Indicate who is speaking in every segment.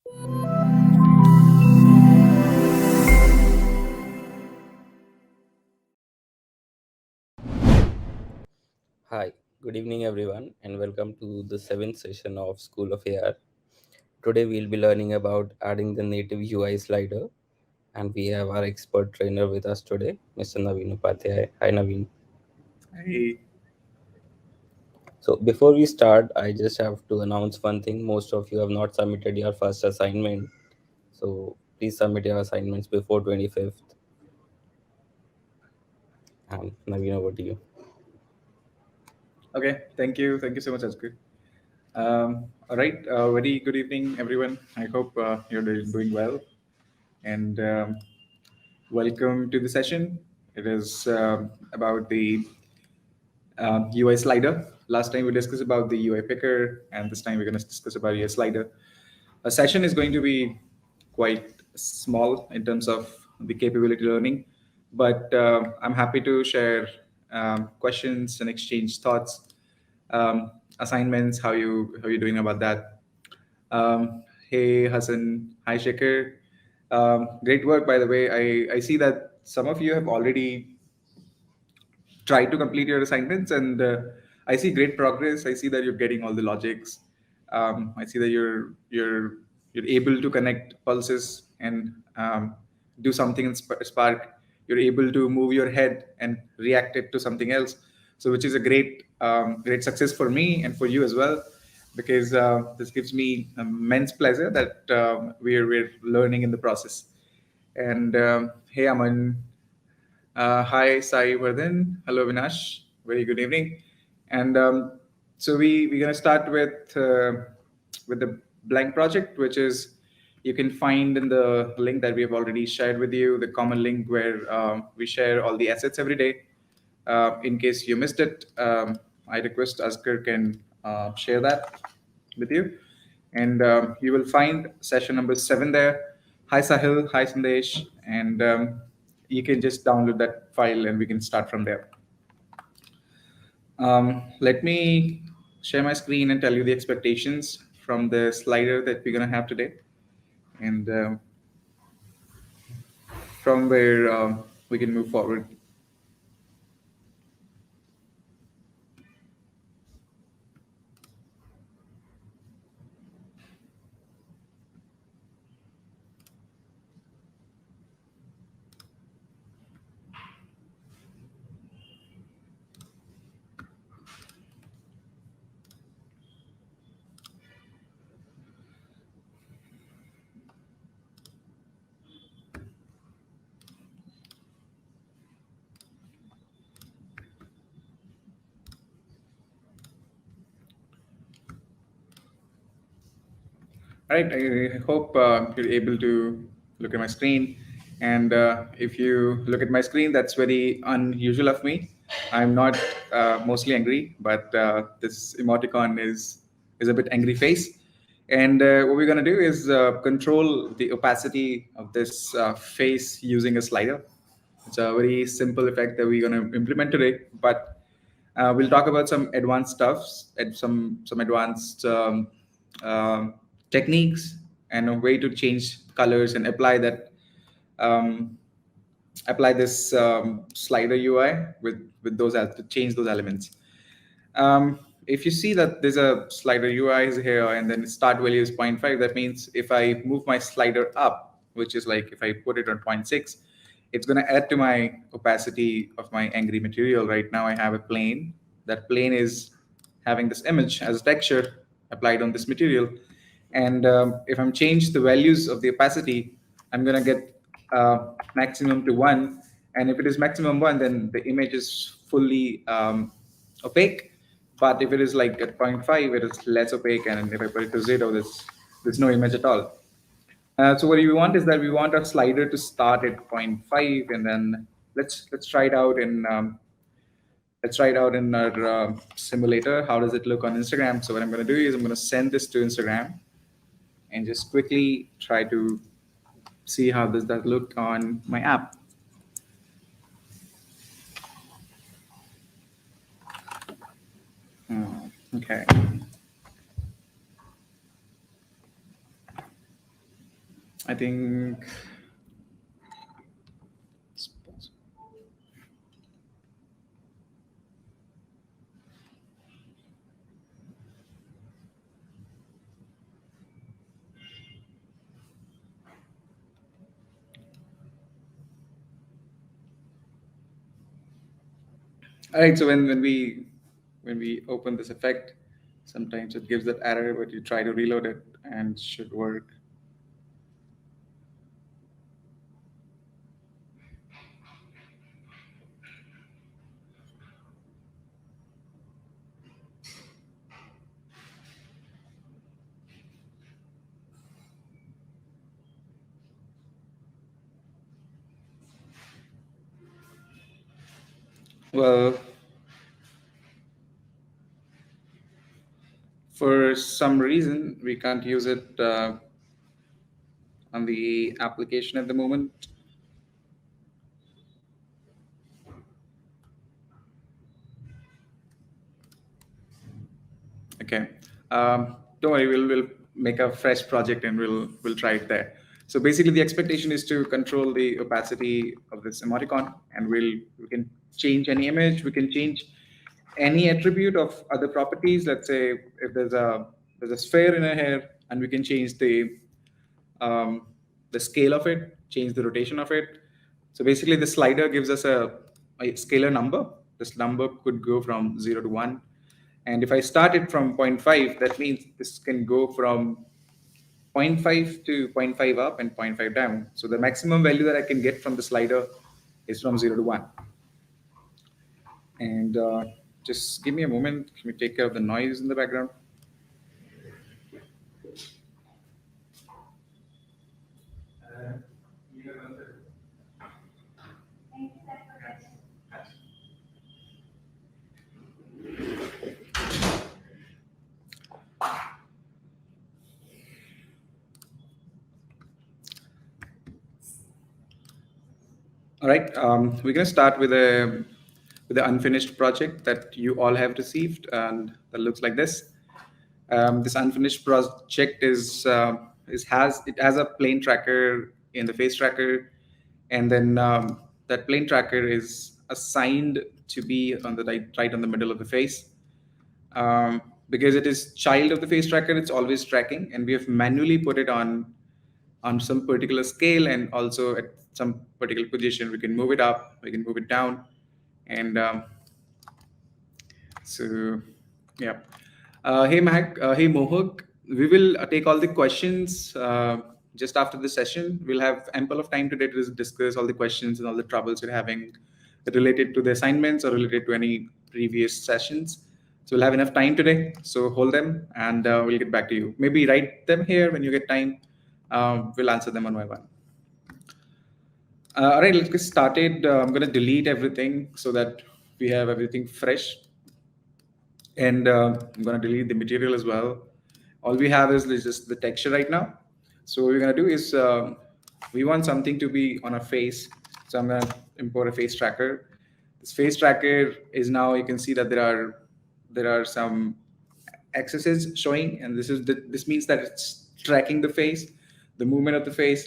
Speaker 1: Hi, good evening everyone, and welcome to the seventh session of School of AR. Today we'll be learning about adding the native UI slider, and we have our expert trainer with us today, Mr. Naveen Upadhyay. Hi Naveen.
Speaker 2: Hey,
Speaker 1: So before we start, I just have to announce one thing. Most of you have not submitted your first assignment, so please submit your assignments before 25th. And Naveen, over to you.
Speaker 2: okay, thank you so much, Askar. All right, very good evening, everyone. I hope you're doing well, and welcome to the session. It is about the UI slider. Last time we discussed about the UI picker, and this time we're going to discuss about UI slider. A session is going to be quite small in terms of the capability learning, but I'm happy to share questions and exchange thoughts, assignments. How you doing about that? Hey Hassan, hi Shekhar. Great work, by the way. I see that some of you have already try to complete your assignments, and I see great progress. I see that you're getting all the logics. I see that you're able to connect pulses and do something in Spark. You're able to move your head and react it to something else, so which is a great success for me and for you as well, because this gives me immense pleasure that we're learning in the process. And hey Aman, hi, Sai Vardhan. Hello, Vinash. Very good evening. And so we're gonna start with the blank project, which is you can find in the link that we have already shared with you, the common link where we share all the assets every day. In case you missed it, I request Askar can share that with you, and you will find session number 7 there. Hi Sahil, hi Sandesh, and you can just download that file and we can start from there. Let me share my screen and tell you the expectations from the slider that we're going to have today, and from where we can move forward. All right, I hope you're able to look at my screen. And if you look at my screen, that's very unusual of me. I'm not mostly angry, but this emoticon is a bit angry face. And what we're going to do is control the opacity of this face using a slider. It's a very simple effect that we're going to implement today, but we'll talk about some advanced stuffs and some advanced techniques and a way to change colors and um, apply this slider UI with those to change those elements. If you see that there's a slider UI is here and then start value is zero point 0.5, that means if I move my slider up, which is like if I put it on 0.6, it's going to add to my opacity of my angry material. Right now I have a plane. That plane is having this image as a texture applied on this material. And if I'm change the values of the opacity, I'm going to get maximum to 1. And if it is maximum 1, then the image is fully opaque. But if it is like at zero point 0.5, it is less opaque. And if I put it to 0, there's no image at all. So what we want is that we want our slider to start at zero point 0.5, and then let's try it out in our simulator. How does it look on Instagram? So what I'm going to do is I'm going to send this to Instagram and just quickly try to see how does that look on my app. Okay. I think. All right. So when we open this effect, sometimes it gives that error, but you try to reload it and it should work. Well, for some reason, we can't use it on the application at the moment. Okay. Don't worry, we'll make a fresh project and we'll try it there. So basically, the expectation is to control the opacity of this emoticon, and we can change any image, we can change any attribute of other properties. Let's say if there's a sphere in a hair, and we can change um, the scale of it, change the rotation of it. So basically, the slider gives us a scalar number. This number could go from 0 to 1. And if I start it from zero point 0.5, that means this can go from zero point 0.5 to zero point 0.5 up and zero point 0.5 down. So the maximum value that I can get from the slider is from 0 to 1. And just give me a moment. Let me take care of the noise in the background. All right, we're going to start with the unfinished project that you all have received, and that looks like this. This unfinished project has a plane tracker in the face tracker, and then that plane tracker is assigned to be on the right on the middle of the face. Because it is child of the face tracker, it's always tracking, and we have manually put it on some particular scale, and also at some particular position. We can move it up, we can move it down, and so yeah. Hey Mac, hey Mohak, we will take all the questions just after the session. We'll have ample of time today to discuss all the questions and all the troubles you're having related to the assignments or related to any previous sessions. So we'll have enough time today. So hold them, and we'll get back to you. Maybe write them here when you get time. We'll answer them one by one. All right, let's get started. I'm going to delete everything so that we have everything fresh. And I'm going to delete the material as well. All we have is just the texture right now. So what we're going to do is we want something to be on a face. So I'm going to import a face tracker. This face tracker is now, you can see that there are some axes showing, and this means that it's tracking the face, the movement of the face.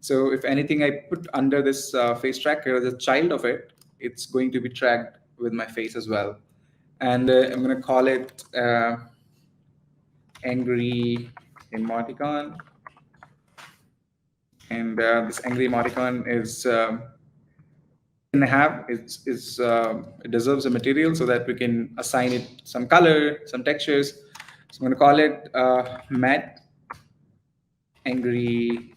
Speaker 2: So if anything I put under this face tracker as a child of it, it's going to be tracked with my face as well. And I'm going to call it angry emoticon. And this angry emoticon is can have it deserves a material so that we can assign it some color, some textures. So I'm going to call it matte angry.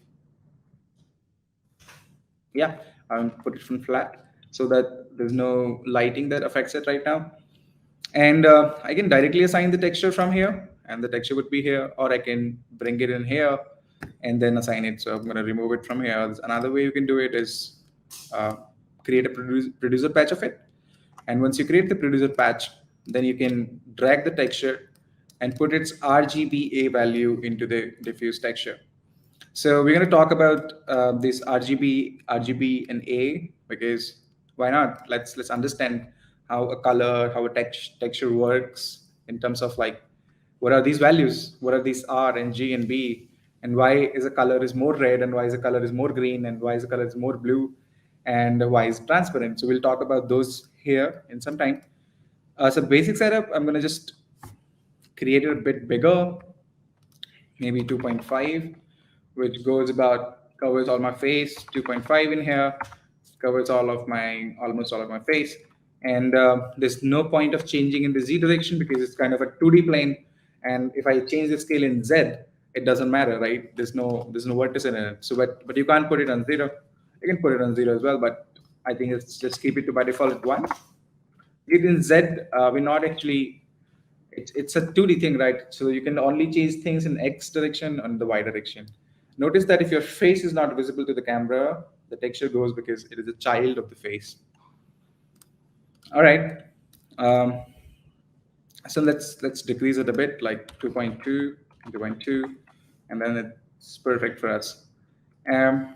Speaker 2: Yeah, I'll put it from flat so that there's no lighting that affects it right now. And I can directly assign the texture from here, and the texture would be here, or I can bring it in here and then assign it. So I'm going to remove it from here. There's another way you can do it is uh, create a producer patch of it. And once you create the producer patch, then you can drag the texture and put its RGBA value into the diffuse texture. So we're going to talk about this RGB, and A, because why not? Let's understand how a color, how a texture works in terms of like what are these values, what are these R and G and B, and why is a color is more red, and why is a color is more green, and why is a color is more blue, and why is transparent. So we'll talk about those here in some time. So basic setup, I'm going to just create it a bit bigger, maybe 2.5, which goes about covers all my face. 2.5 in here covers all of my almost all of my face, and there's no point of changing in the z direction because it's kind of a 2D plane. And if I change the scale in z, it doesn't matter, right? There's no vertex in it. So but you can't put it on zero. You can put it on zero as well, but I think let's just keep it to by default at one. It in z, we're not actually, it's a 2D thing, right? So you can only change things in X direction and the Y direction. Notice that if your face is not visible to the camera, the texture goes because it is a child of the face. All right. Um, so let's decrease it a bit, like 2.2, 2.2, and then it's perfect for us. Um,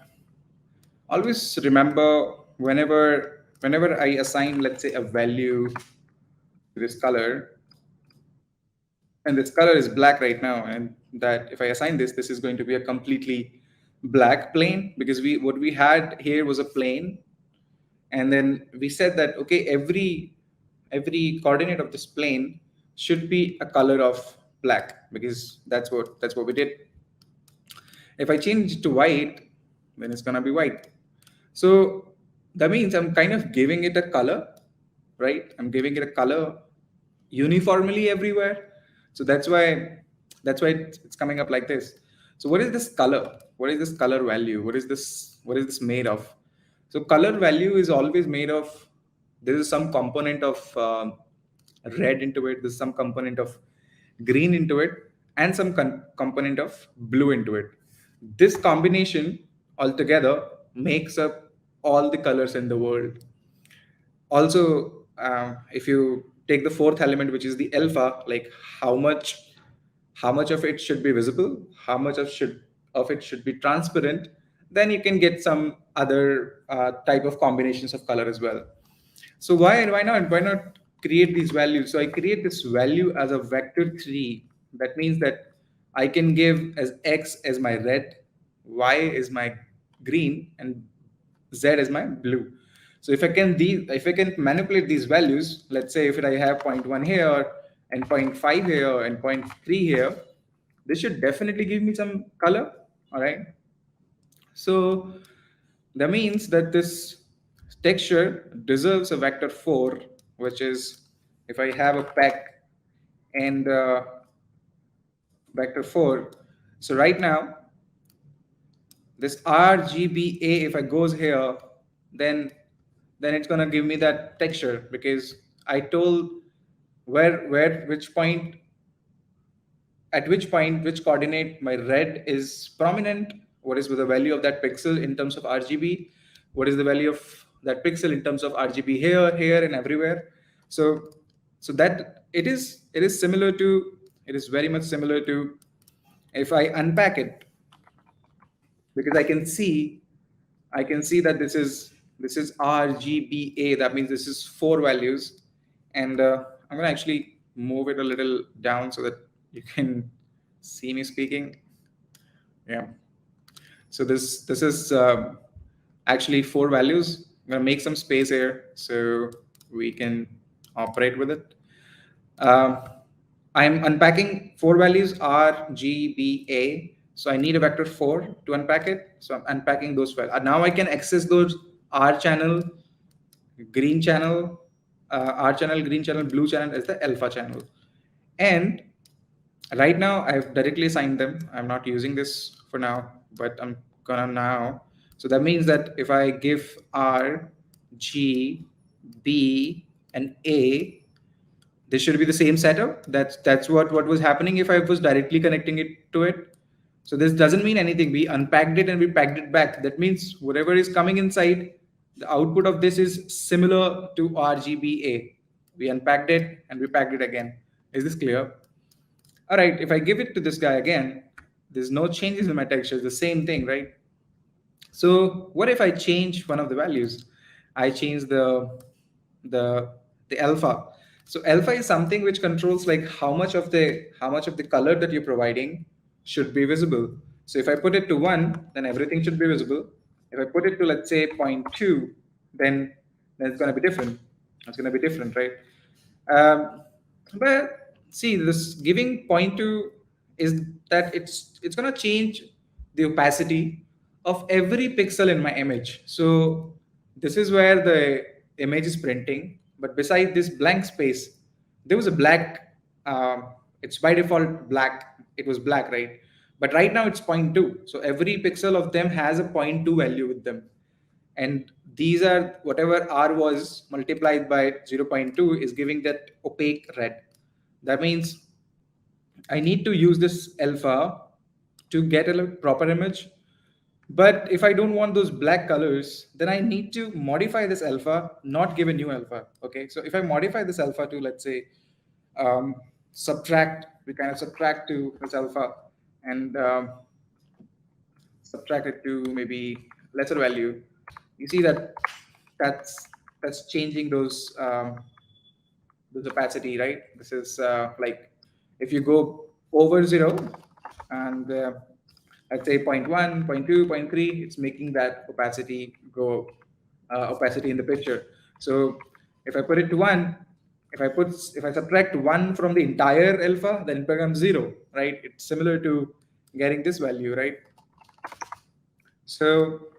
Speaker 2: Always remember, whenever I assign, let's say, a value to this color, and this color is black right now, and that if I assign this is going to be a completely black plane, because we what we had here was a plane, and then we said that okay, every coordinate of this plane should be a color of black, because that's what we did. If I change it to white, then it's gonna be white. So that means I'm kind of giving it a color, right? I'm giving it a color uniformly everywhere. So that's why it's coming up like this. So what is this color? What is this color value? What is this made of? So color value is always made of, there is some component of red into it, there's some component of green into it, and some component of blue into it. This combination altogether makes up all the colors in the world. Also, if you take the fourth element, which is the alpha, like how much how much of it should be visible, how much of it should be transparent, then you can get some other type of combinations of color as well. So why not create these values? So I create this value as a vector tree. That means that I can give as x as my red, y is my green, and z is my blue. So if I can manipulate these values, let's say if I have zero point 0.1 here and zero point 0.5 here and zero point 0.3 here, this should definitely give me some color. All right. So that means that this texture deserves a vector 4, which is, if I have a pack and vector 4. So right now, this RGBA, if I goes here, then it's gonna give me that texture, because I told where which point at which point which coordinate my red is prominent, what is the value of that pixel in terms of RGB, what is the value of that pixel in terms of RGB here and everywhere. So that it is similar to, it is very much similar to, if I unpack it, because I can see that this is RGBA. That means this is 4 values, and I'm gonna actually move it a little down so that you can see me speaking. Yeah. So this is actually 4 values. I'm gonna make some space here so we can operate with it. Um, I'm unpacking 4 values R, G, B, A. So I need a vector 4 to unpack it. So I'm unpacking those values. Now I can access those R channel, green channel, R channel, green channel, blue channel as the alpha channel. And right now I've directly assigned them. I'm not using this for now, but I'm gonna now. So that means that if I give R, G, B, and A, this should be the same setup. That's what was happening if I was directly connecting it to it. So this doesn't mean anything. We unpacked it and we packed it back. That means whatever is coming inside, the output of this is similar to RGBA. We unpacked it and we packed it again. Is this clear? All right, if I give it to this guy again, there's no changes in my texture. It's the same thing, right? So what if I change one of the values? I change the the alpha. So alpha is something which controls like how much of the color that you're providing should be visible. So if I put it to 1, then everything should be visible. If I put it to, let's say, 0.2, then, then it's going to be different. It's going to be different, right? But see, this giving 0.2 is that it's going to change the opacity of every pixel in my image. So this is where the image is printing. But beside this blank space, there was a black. It's by default black. It was black, right? But right now it's zero point 0.2. So every pixel of them has a zero point 0.2 value with them, and these are whatever r was multiplied by 0 0.2 is giving that opaque red. That means I need to use this alpha to get a proper image. But if I don't want those black colors, then I need to modify this alpha, not give a new alpha. Okay, so if I modify this alpha to, let's say, subtract, we kind of subtract to this alpha and subtract it to maybe lesser value, you see that that's that's changing those opacity, right? This is like if you go over 0 and let's say zero point 0.1, zero point 0.2, zero point 0.3, it's making that opacity go opacity in the picture. So if I put it to 1, if I subtract 1 from the entire alpha, then it becomes 0, right? It's similar to getting this value, right? So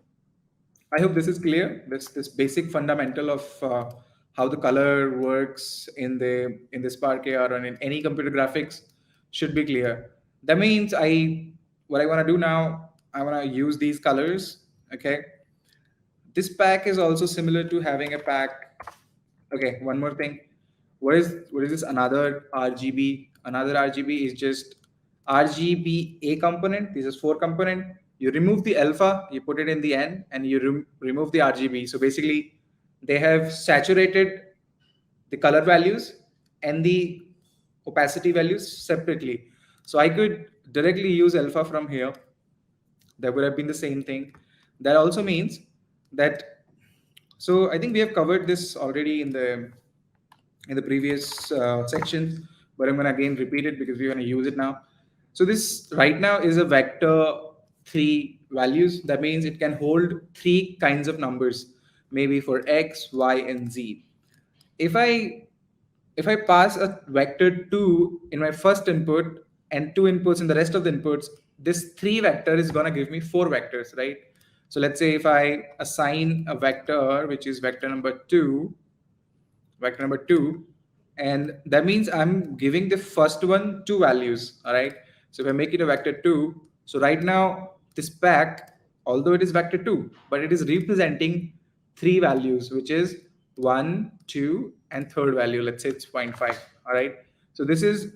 Speaker 2: I hope this is clear. This basic fundamental of how the color works in the Spark AR or in any computer graphics should be clear. That means what I want to do now, I want to use these colors. Okay, this pack is also similar to having a pack. Okay, one more thing. What is this another RGB? Another RGB is just RGB A component. This is 4 component. You remove the alpha, you put it in the end, and you remove the RGB. So basically, they have saturated the color values and the opacity values separately. So I could directly use alpha from here. That would have been the same thing. That also means that, so I think we have covered this already in the previous section, but I'm going to again repeat it because we're going to use it now. So this right now is a vector 3 values. That means it can hold 3 kinds of numbers, maybe for x, y, and z. If I pass a vector 2 in my first input and 2 inputs in the rest of the inputs, this 3 vector is going to give me 4 vectors, right? So let's say if I assign a vector, which is vector number 2, and that means I'm giving the first one 2 values. All right, so if I make it a vector 2, so right now this pack, although it is vector 2, but it is representing 3 values, which is 1, 2, and third value, let's say it's 0.5. All right, so this is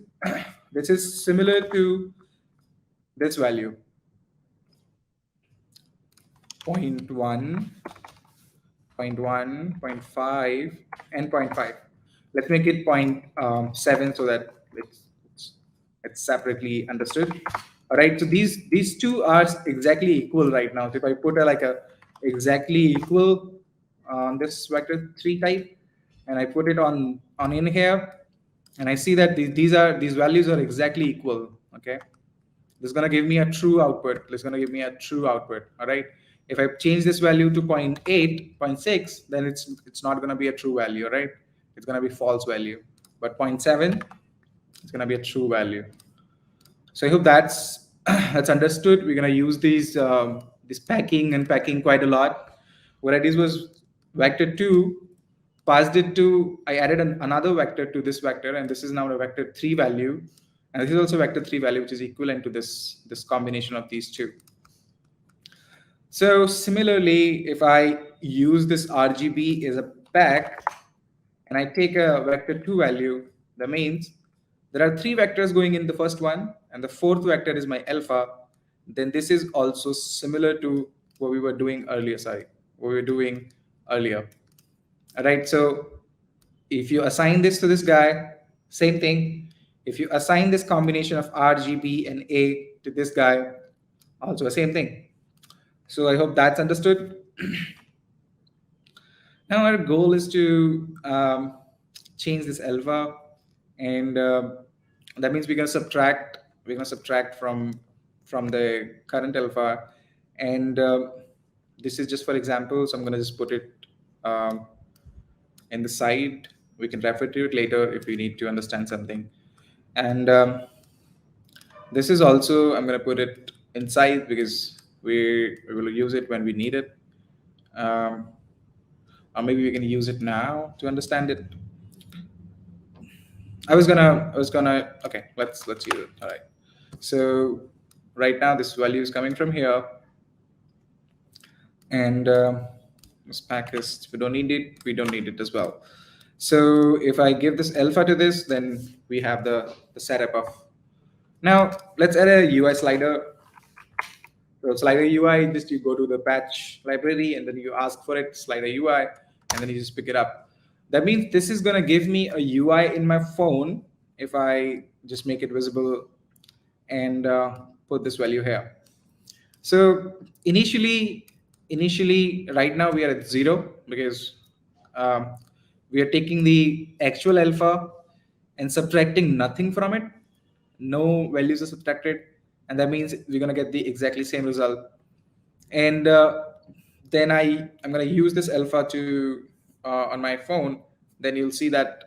Speaker 2: this is similar to this value, 0.1, zero point 0.1, zero point 0.5, and zero point 0.5. Let's make it 0.7 so that it's separately understood. All right, so these two are exactly equal right now. So if I put like a exactly equal on this vector 3 type, and I put it on in here, and I see that these values are exactly equal. Okay, this is going to give me a true output. This is going to give me a true output. All right. If I change this value to 0.8, 0.6, then it's not going to be a true value, right? It's going to be false value. But zero point 0.7, it's going to be a true value. So I hope that's that's understood. We're going to use this packing and packing quite a lot. What I did was vector 2, passed it to, I added another vector to this vector, and this is now a vector 3 value. And this is also vector 3 value, which is equivalent to this combination of these two. So similarly, if I use this RGB as a pack and I take a vector 2 value, that means there are 3 vectors going in the first one, and the fourth vector is my alpha. Then this is also similar to what we were doing earlier. What we were doing earlier. All right. So if you assign this to this guy, same thing. If you assign this combination of RGB and A to this guy, also the same thing. So I hope that's understood. Now our goal is to change this alpha, and that means we're gonna subtract. We're gonna subtract from from the current alpha. And this is just for example, so I'm going to just put it um, in the side. We can refer to it later if we need to understand something. And this is also, I'm going to put it inside because we will use it when we need it. Um, or maybe we can use it now to understand it. I was gonna okay, let's use it. All right. So right now this value is coming from here, and this pack is, we don't need it, we don't need it as well. So if I give this alpha to this, then we have the setup of, now let's add a UI slider. So slider UI, just you go to the patch library and then you ask for it, slider UI, and then you just pick it up. That means this is gonna give me a UI in my phone if I just make it visible and put this value here. So initially, right now we are at 0 because um, we are taking the actual alpha and subtracting nothing from it. No values are subtracted, and that means we're gonna get the exactly same result. And then I'm gonna use this alpha to on my phone. Then you'll see that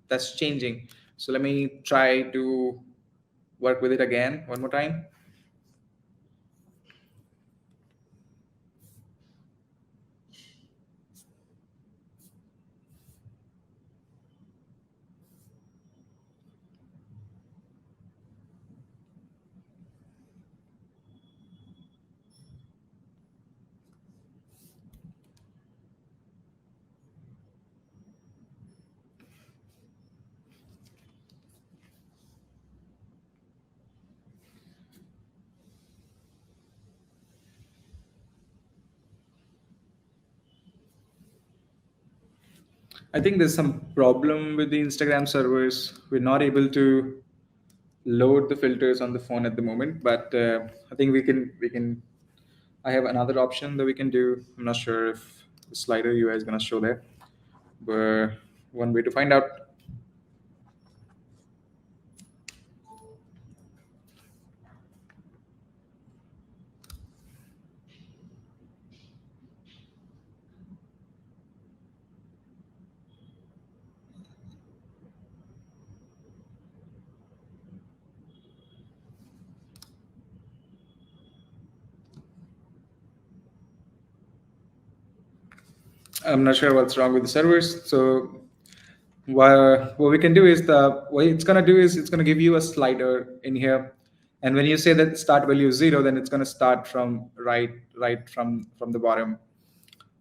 Speaker 2: that's changing. So let me try to work with it again one more time. I think there's some problem with the Instagram servers. We're not able to load the filters on the phone at the moment, but I think we can. I have another option that we can do. I'm not sure if the slider UI is gonna show there, but one way to find out. I'm not sure what's wrong with the servers. So what we can do is, the what it's gonna do is it's gonna give you a slider in here, and when you say that start value is 0, then it's gonna start from right from the bottom.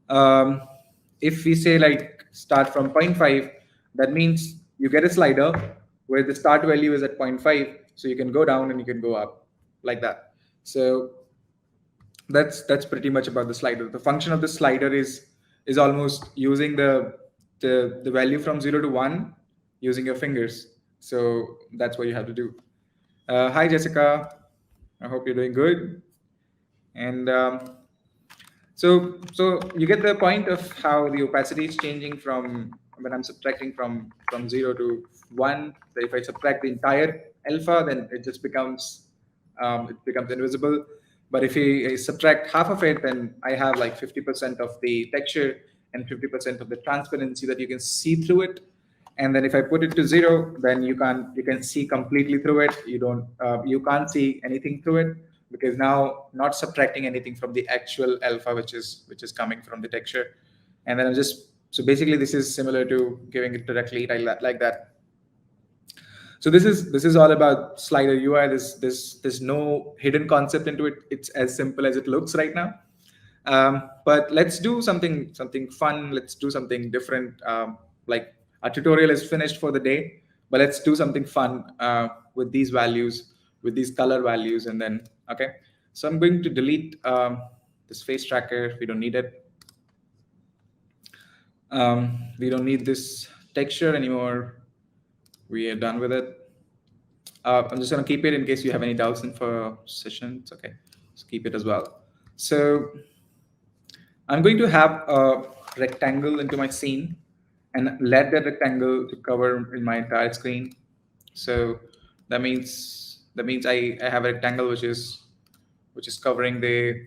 Speaker 2: um, if we say like start from zero point 0.5, that means you get a slider where the start value is at zero point 0.5, so you can go down and you can go up like that. So that's pretty much about the slider. The function of the slider is almost using the value from 0 to 1 using your fingers. So that's what you have to do. Hi Jessica, I hope you're doing good. And so you get the point of how the opacity is changing from when I'm subtracting from 0 to 1. So if I subtract the entire alpha, then it becomes invisible. But if I subtract half of it, then I have like 50% of the texture and 50% of the transparency that you can see through it. And then if I put it to 0, then you can see completely through it. You can't see anything through it, because now not subtracting anything from the actual alpha, which is coming from the texture. And then I'm just, so basically this is similar to giving it directly like that. So this is all about slider UI. There's no hidden concept into it. It's as simple as it looks right now. But let's do something fun. Let's do something different. Like our tutorial is finished for the day, but let's do something fun with these values, with these color values, and then okay. So I'm going to delete this face tracker. We don't need it. We don't need this texture anymore. We are done with it. I'm just going to keep it in case you have any doubts in for sessions. Okay, so keep it as well. So I'm going to have a rectangle into my scene and let that rectangle to cover in my entire screen. So that means That means I have a rectangle which is covering the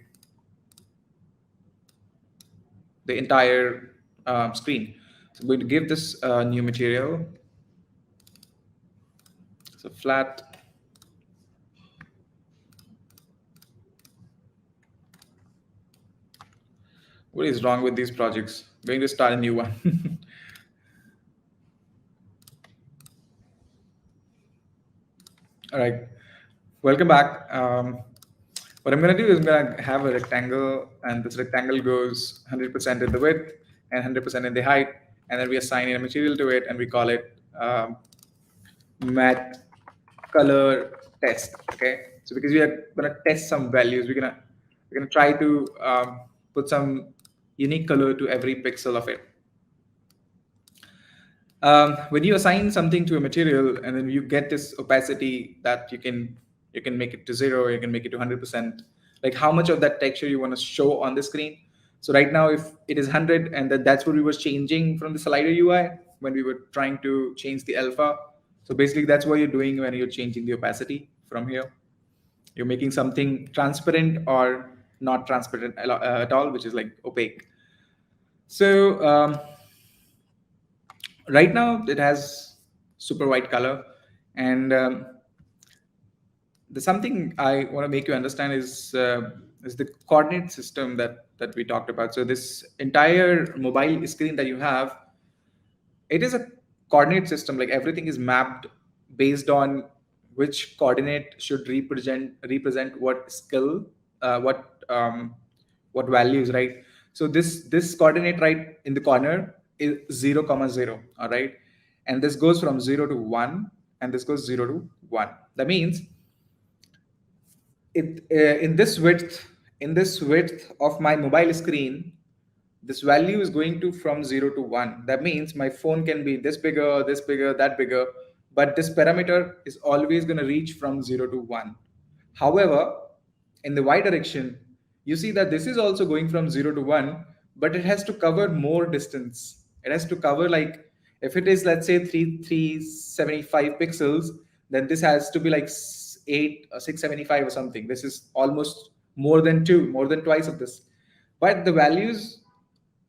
Speaker 2: entire screen. So I'm going to give this new material. So flat. What is wrong with these projects? I'm going to start a new one. All right, welcome back. What I'm going to do is I'm going to have a rectangle, and this rectangle goes 100% in the width and 100% in the height, and then we assign a material to it, and we call it matte color test. Okay, so because we are going to test some values, we're gonna try to put some unique color to every pixel of it. When you assign something to a material and then you get this opacity that you can make it to 0, you can make it to 100%, like how much of that texture you want to show on the screen. So right now if it is 100, and that's what we were changing from the slider UI when we were trying to change the alpha. So basically that's what you're doing when you're changing the opacity from here. You're making something transparent or not transparent at all, which is like opaque. So right now it has super white color, and the something I want to make you understand is the coordinate system that we talked about. So this entire mobile screen that you have, it is a coordinate system. Like everything is mapped based on which coordinate should represent what skill, what values, right? So this coordinate right in the corner is 0 comma 0. All right, and this goes from 0 to 1, and this goes 0 to 1. That means it in this width of my mobile screen, this value is going to from 0 to 1. That means my phone can be this bigger, that bigger, but this parameter is always going to reach from 0 to 1. However, in the y direction, you see that this is also going from 0 to 1, but it has to cover more distance. It has to cover, like, if it is, let's say, 375 pixels, then this has to be like 8 or 675 or something. This is almost more than twice of this. But the values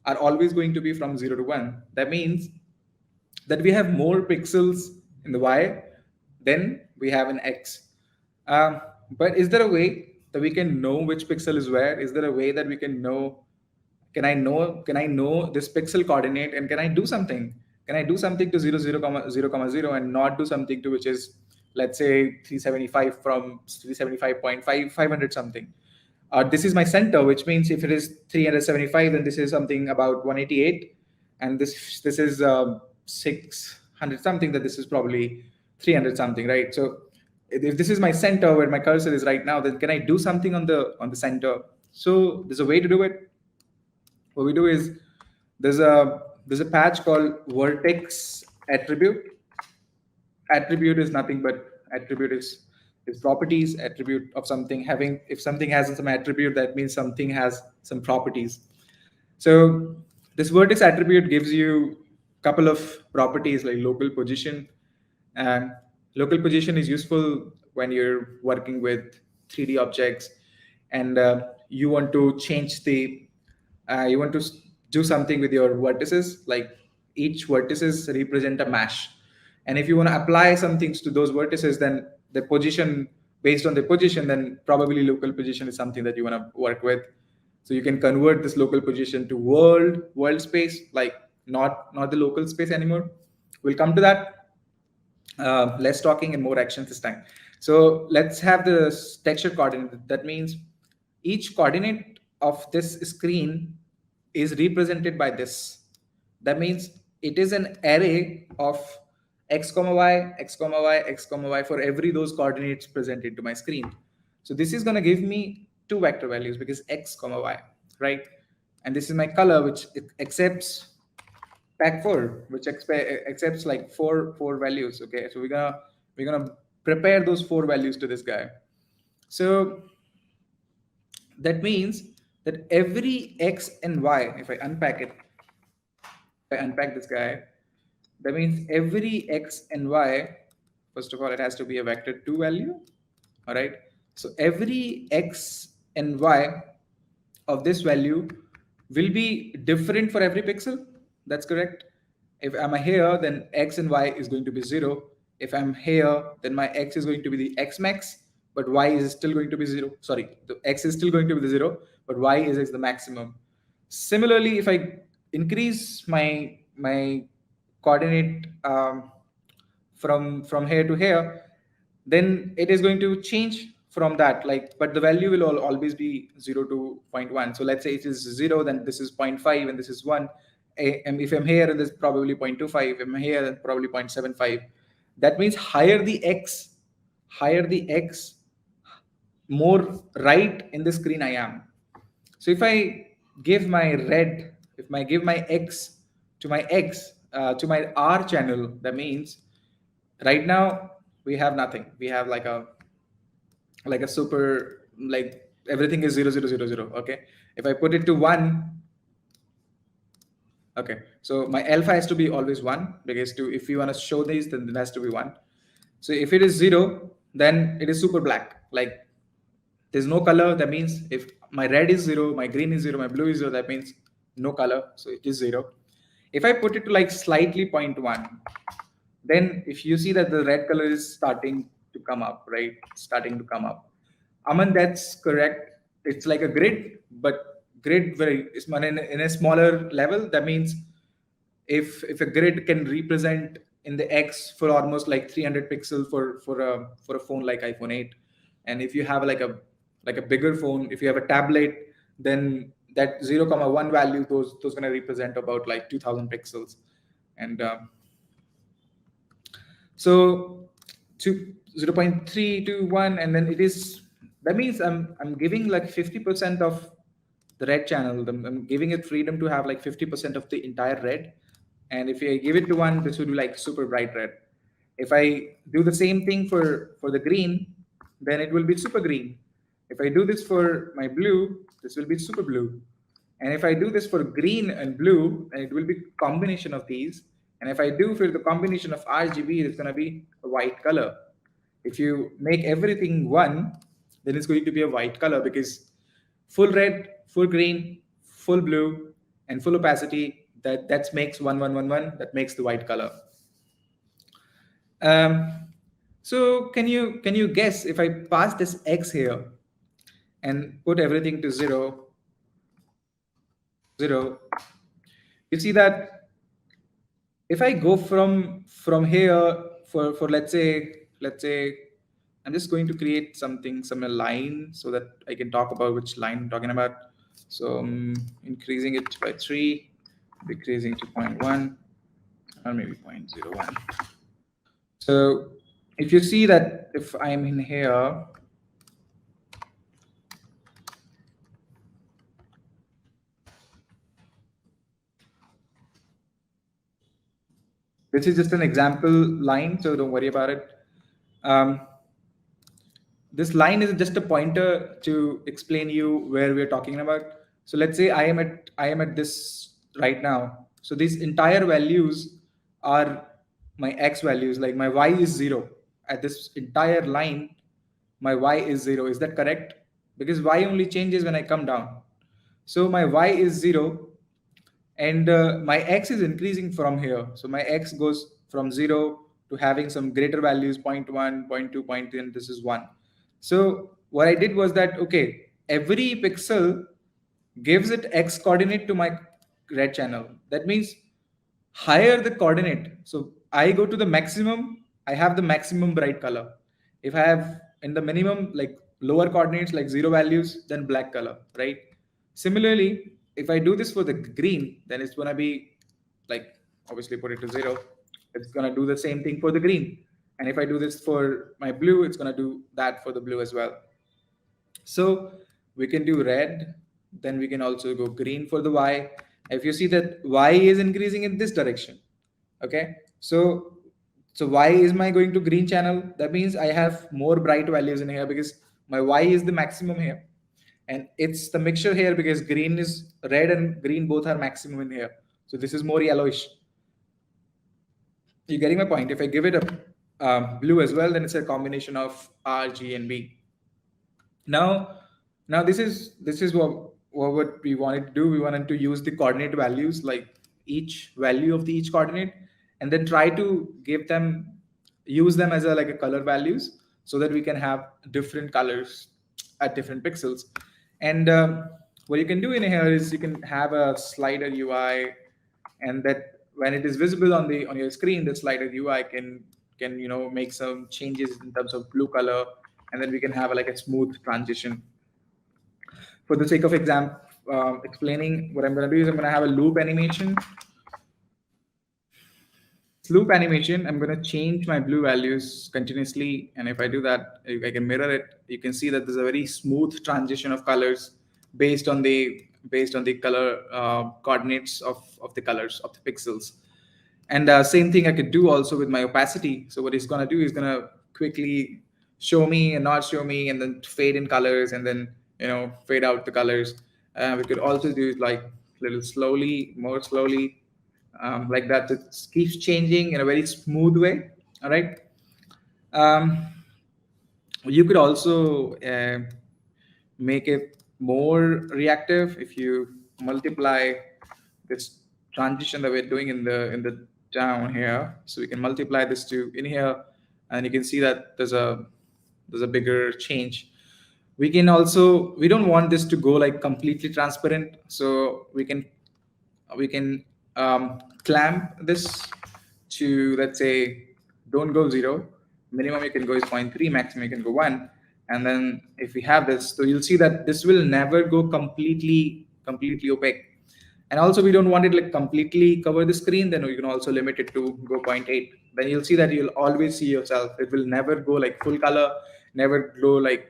Speaker 2: are always going to be from 0 to 1. That means that we have more pixels in the y than we have in x. Um, but is there a way that we can know which pixel is where? Is there a way that we can know? Can I know this pixel coordinate, and can I do something? Can I do something to 0 0 comma 0 comma 0 and not do something to which is, let's say, 375 from 375.5 500 something? This is my center, which means if it is 375, then this is something about 188, and this is 600 something. That this is probably 300 something, right? So if this is my center where my cursor is right now, then can I do something on the center? So there's a way to do it. What we do is there's a there's a patch called Vertex attribute. Attribute is nothing but attribute is properties. Attribute of something having, if something has some attribute, that means something has some properties. So this vertex attribute gives you a couple of properties like local position. And local position is useful when you're working with 3D objects, and you want to change the you want to do something with your vertices. Like each vertices represent a mesh, and if you want to apply some things to those vertices, then the position, based on the position, then probably local position is something that you want to work with. So you can convert this local position to world space, like not the local space anymore. We'll come to that. Less talking and more actions this time. So let's have the texture coordinate. That means each coordinate of this screen is represented by this. That means it is an array of x comma y, x comma y, x comma y for every those coordinates presented to my screen. So this is going to give me two vector values because x comma y, right? And this is my color, which accepts pack 4, which accepts like four values. Okay, so we're gonna prepare those 4 values to this guy. So that means that every x and y, if I unpack it, if I unpack this guy, that means every x and y, first of all, it has to be a vector 2 value. All right. So every x and y of this value will be different for every pixel. That's correct. If I'm here, then x and y is going to be 0. If I'm here, then my x is going to be the x max, but y is still going to be 0. Sorry, the x is still going to be the 0, but y is the maximum. Similarly, if I increase my coordinate from here to here, then it is going to change from that, like, but the value will always be 0 to zero point 0.1. So let's say it is 0, then this is zero point 0.5 and this is 1. And if I'm here, this is probably 0.25. If I'm here, then probably 0.75. That means higher the x, more right in the screen I am. So if I give my red, if I give my x to my R channel, that means right now we have nothing. We have like a super, like everything is 0 0 0 0. Okay, if I put it to 1, okay, so my alpha has to be always 1, because to if you want to show these, then it has to be 1. So if it is 0, then it is super black, like there's no color. That means if my red is 0, my green is 0, my blue is 0, that means no color, so it is 0. If I put it to like slightly zero point 0.1, then if you see that the red color is starting to come up, right? Starting to come up. Aman, that's correct. It's like a grid, but grid very is in a smaller level. That means if a grid can represent in the X for almost like 300 pixel for a phone like iPhone 8, and if you have like a bigger phone, if you have a tablet, then that 0 comma 1 value, those gonna represent about like 2000 pixels. And so to 0.3 to 1, and then it is, that means I'm giving like 50% of the red channel. I'm giving it freedom to have like 50% of the entire red. And if I give it to 1, this would be like super bright red. If I do the same thing for the green, then it will be super green. If I do this for my blue, this will be super blue. And if I do this for green and blue, then it will be combination of these. And if I do for the combination of RGB, it's going to be a white color. If you make everything one, then it's going to be a white color, because full red, full green, full blue, and full opacity, that makes 1111, that makes the white color. Um, so can you guess, if I pass this X here and put everything to 0, 0, you see that if I go from here, for let's say I'm just going to create some line so that I can talk about which line I'm talking about. So I'm increasing it by 3, decreasing to 0.1, or maybe 0.01. So if you see that if I'm in here, this is just an example line, so don't worry about it. Um, this line is just a pointer to explain you where we're talking about. So let's say I am at this right now. So these entire values are my x values, like my y is 0. At this entire line, my y is 0. Is that correct? Because y only changes when I come down. So my y is 0, and my x is increasing from here. So my x goes from 0 to having some greater values, 0.1, 0.2, 0.3, and this is 1. So what I did was that, okay, every pixel gives it x coordinate to my red channel. That means higher the coordinate, so I go to the maximum, I have the maximum bright color. If I have in the minimum, like lower coordinates, like 0 values, then black color, right? Similarly, if I do this for the green, then it's going to be like, obviously put it to 0, it's going to do the same thing for the green. And if I do this for my blue, it's going to do that for the blue as well. So we can do red, then we can also go green for the y. If you see that y is increasing in this direction, okay, so y is my going to green channel. That means I have more bright values in here, because my y is the maximum here, and it's the mixture here, because green is red and green both are maximum in here. So this is more yellowish. You getting my point? If I give it blue as well, then it's a combination of R, G, and B. Now, this is what we wanted to do. We wanted to use the coordinate values, like each value of the each coordinate, and then try to give them, use them as a like a color values, so that we can have different colors at different pixels. And what you can do in here is you can have a slider UI, and that when it is visible on the on your screen, the slider UI can make some changes in terms of blue color, and then we can have like a smooth transition. For the sake of exam, explaining, what I'm going to do is I'm going to have a loop animation. This loop animation, I'm going to change my blue values continuously, and if I do that, I can mirror it. You can see that there's a very smooth transition of colors based on the color coordinates of the colors of the pixels. And same thing I could do also with my opacity. So what he's going to do is going to quickly show me and not show me, and then fade in colors, and then fade out the colors. We could also do it like little slowly, more slowly, like that. It keeps changing in a very smooth way. All right. Um, you could also make it more reactive if you multiply this transition that we're doing in the down here. So we can multiply this to in here, and you can see that there's a bigger change. We can also, we don't want this to go like completely transparent, so we can clamp this to, let's say, don't go 0, minimum you can go is 0.3, maximum you can go 1. And then if we have this, so you'll see that this will never go completely opaque. And also we don't want it like completely cover the screen, then we can also limit it to go 0.8. Then you'll see that you'll always see yourself. It will never go like full color, never glow like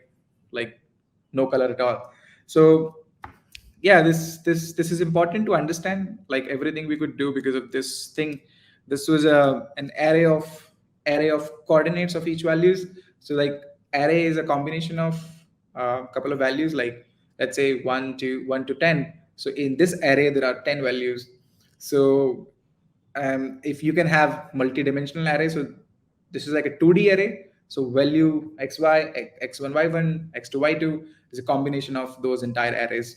Speaker 2: no color at all. So yeah, this is important to understand, like everything we could do because of this thing. This was an array of coordinates of each values. So like array is a combination of a couple of values, like let's say 1 to 10. So in this array there are 10 values. So if you can have multi-dimensional array, so this is like a 2D array. So value xy, x1 y1, x2 y2 is a combination of those entire arrays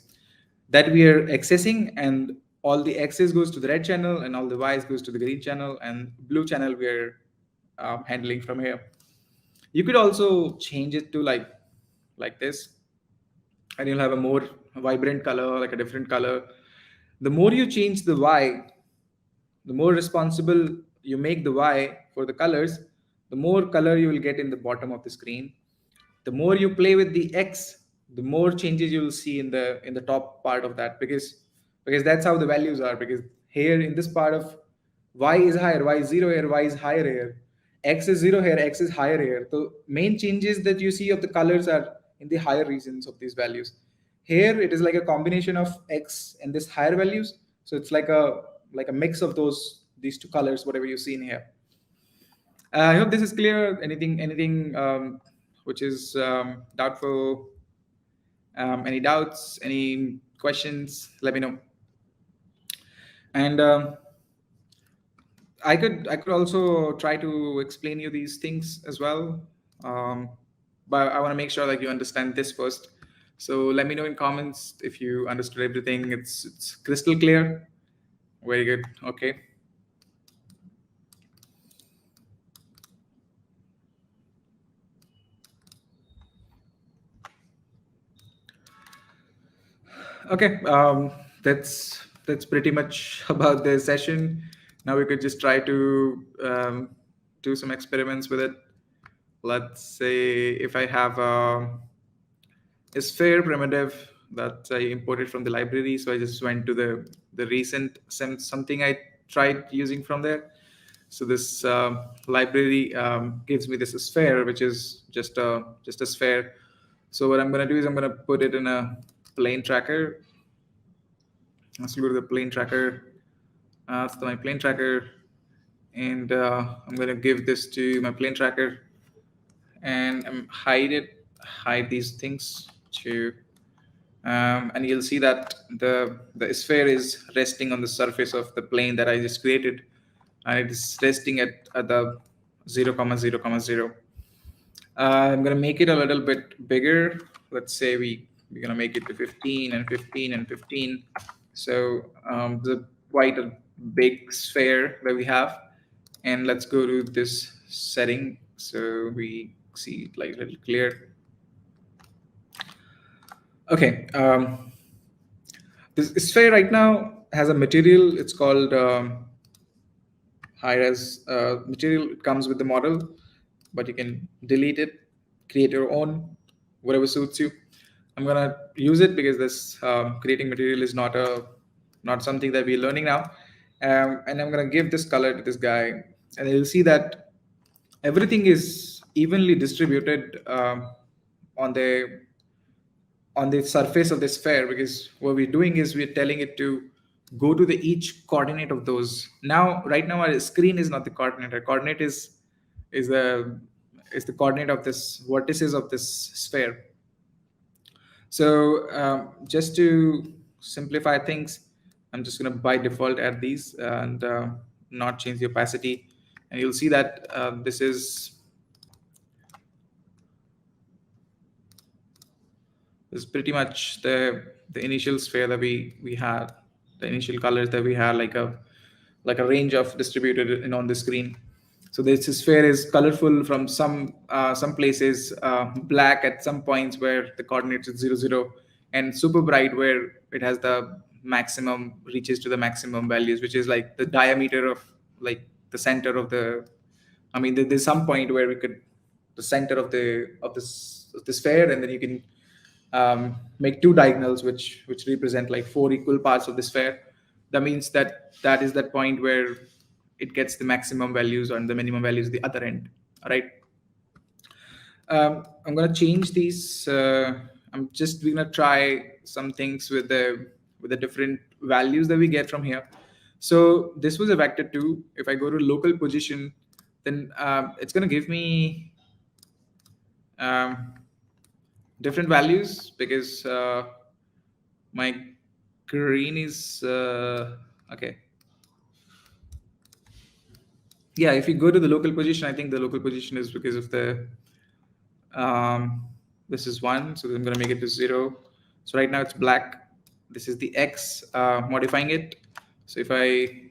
Speaker 2: that we are accessing, and all the x's goes to the red channel and all the y's goes to the green channel, and blue channel we're handling from here. You could also change it to like this, and you'll have a more vibrant color, like a different color. The more you change the y, the more responsible you make the y for the colors, the more color you will get in the bottom of the screen. The more you play with the x, the more changes you will see in the top part of that, because that's how the values are. Because here in this part of y is higher, y is 0 here, y is higher here, x is 0 here, x is higher here. So main changes that you see of the colors are in the higher regions of these values. Here it is like a combination of x and this higher values, so it's like a mix of these two colors, whatever you see in here. I hope this is clear. Anything which is doubtful? Any doubts? Any questions? Let me know. And I could also try to explain you these things as well, um, but I want to make sure that you understand this first. So let me know in comments if you understood everything. It's crystal clear. Very good. Okay. Okay, that's pretty much about the session. Now we could just try to do some experiments with it. Let's say if I have a sphere primitive that I imported from the library, so I just went to the recent something I tried using from there. So this library gives me this sphere, which is just a sphere. So what I'm going to do is I'm going to put it in a plane tracker. Let's go to the plane tracker. That's my plane tracker, and I'm going to give this to my plane tracker, and hide these things to, and you'll see that the sphere is resting on the surface of the plane that I just created, and it is resting at 0 comma 0 comma 0. I'm gonna make it a little bit bigger. Let's say we're gonna make it to 15 and 15 and 15. So the quite a big sphere that we have, and let's go to this setting so we see it like a little clear. Okay, this sphere right now has a material. It's called high res material. It comes with the model, but you can delete it, create your own, whatever suits you. I'm gonna use it because this creating material is not something that we're learning now, and I'm gonna give this color to this guy, and you'll see that everything is evenly distributed on the on the surface of the sphere, because what we're doing is we're telling it to go to the each coordinate of those. Now right now our screen is not the coordinate. Our coordinate is the is the coordinate of this vertices of this sphere. So just to simplify things, I'm just going to by default add these and not change the opacity, and you'll see that this is pretty much the initial sphere that we had, the initial colors that we had, like a range of distributed in on the screen. So this sphere is colorful from some places, black at some points where the coordinates is 0 0, and super bright where it has the maximum, reaches to the maximum values, which is like the diameter of, like, the center of the, I mean, there's some point where we could, the center of the sphere, and then you can make two diagonals which represent like four equal parts of the sphere. That means that that is that point where it gets the maximum values and the minimum values at the other end. All right. I'm gonna change these. We're gonna try some things with the different values that we get from here. So this was a vector 2. If I go to local position, then it's gonna give me um, different values, because my green is okay. Yeah, if you go to the local position, I think the local position is because of the um, this is 1, so I'm going to make it to 0. So right now it's black. This is the X, modifying it. So if I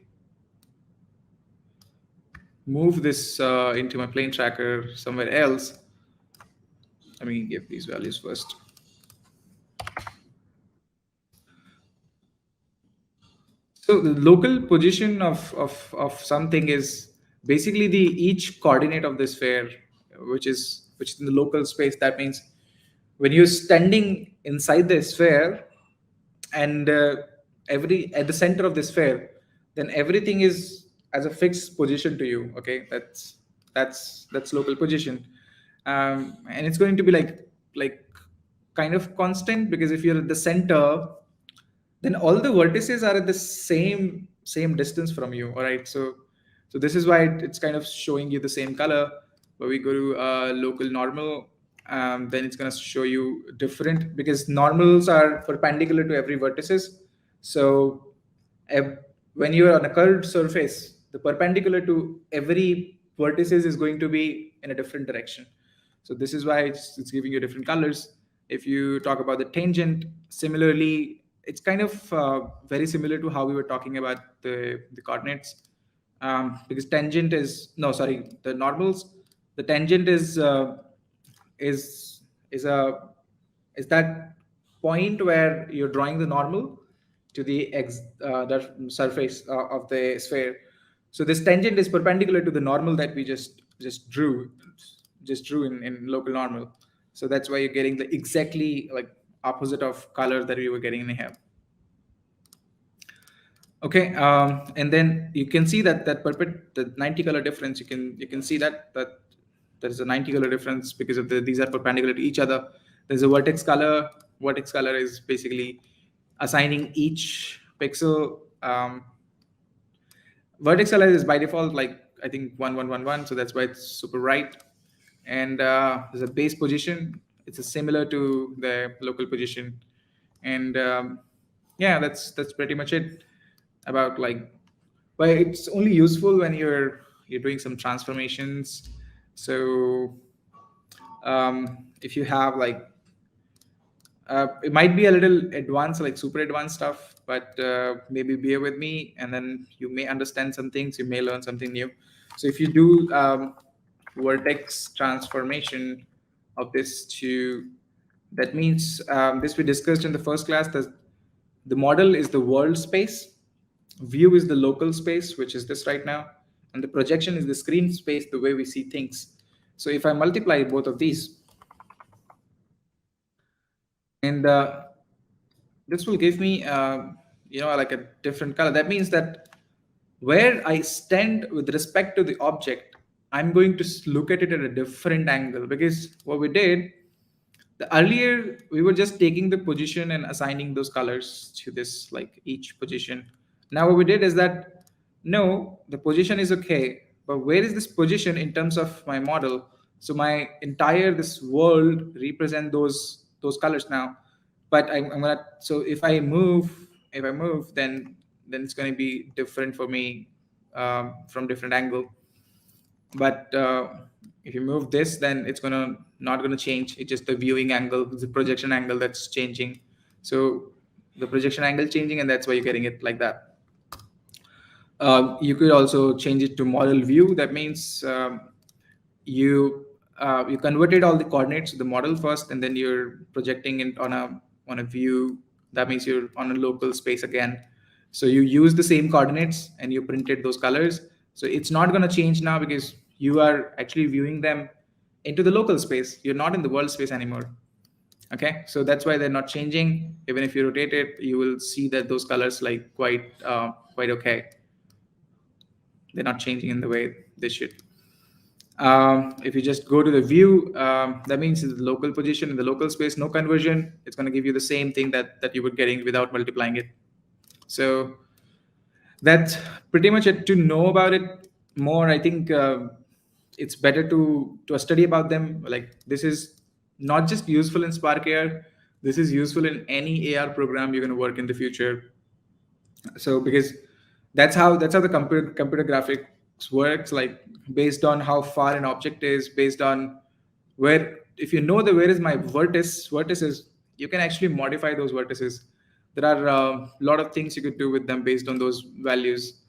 Speaker 2: move this into my plane tracker somewhere else, let me give these values first. So the local position of something is basically the each coordinate of the sphere, which is in the local space. That means when you're standing inside the sphere, and every at the center of the sphere, then everything is as a fixed position to you. Okay, that's local position, and it's going to be like kind of constant, because if you're at the center, then all the vertices are at the same distance from you. All right, so this is why it's kind of showing you the same color. But we go to local normal, then it's going to show you different, because normals are perpendicular to every vertices. So ev- when you are on a curved surface, the perpendicular to every vertices is going to be in a different direction. So this is why it's giving you different colors. If you talk about the tangent, similarly, it's kind of very similar to how we were talking about the coordinates, because tangent is, no, sorry, the normals, the tangent is is a is that point where you're drawing the normal to the surface of the sphere. So this tangent is perpendicular to the normal that we just drew in local normal. So that's why you're getting the exactly like opposite of color that we were getting in here. Okay, and then you can see that the 90 color difference. You can see that there is a 90 color difference because of these are perpendicular to each other. There's a vertex color. Vertex color is basically assigning each pixel. Vertex color is by default like I think 1111, so that's why it's super bright. And there's a base position. It's a similar to the local position, and yeah, that's pretty much it about like, but it's only useful when you're you're doing some transformations. So if you have like it might be a little advanced, like super advanced stuff, but maybe bear with me, and then you may understand some things, you may learn something new. So if you do vertex transformation of this to, that means this we discussed in the first class, the model is the world space, view is the local space, which is this right now, and the projection is the screen space, the way we see things. So if I multiply both of these, and this will give me like a different color. That means that where I stand with respect to the object, I'm going to look at it at a different angle, because what we did, the earlier we were just taking the position and assigning those colors to this, like each position. Now what we did is that, no, the position is okay, but where is this position in terms of my model? So my entire this world represent those colors now. But I'm gonna, so if I move, then it's going to be different for me, from different angle. But if you move this, then it's gonna not gonna change. It's just the viewing angle, the projection angle that's changing. So the projection angle changing, and that's why you're getting it like that. You could also change it to model view. That means you you converted all the coordinates to the model first, and then you're projecting it on a view. That means you're on a local space again. So you use the same coordinates and you printed those colors. So it's not going to change now, because you are actually viewing them into the local space. You're not in the world space anymore. Okay, so that's why they're not changing. Even if you rotate it, you will see that those colors like quite okay. They're not changing in the way they should. If you just go to the view, that means it's the local position in the local space, no conversion. It's going to give you the same thing that you were getting without multiplying it. So that's pretty much it. To know about it more, I think it's better to study about them. Like, this is not just useful in Spark AR. This is useful in any AR program you're going to work in the future. So because that's how the computer graphics works, like based on how far an object is, based on where, if you know the where is my vertices, you can actually modify those vertices. There are a lot of things you could do with them based on those values.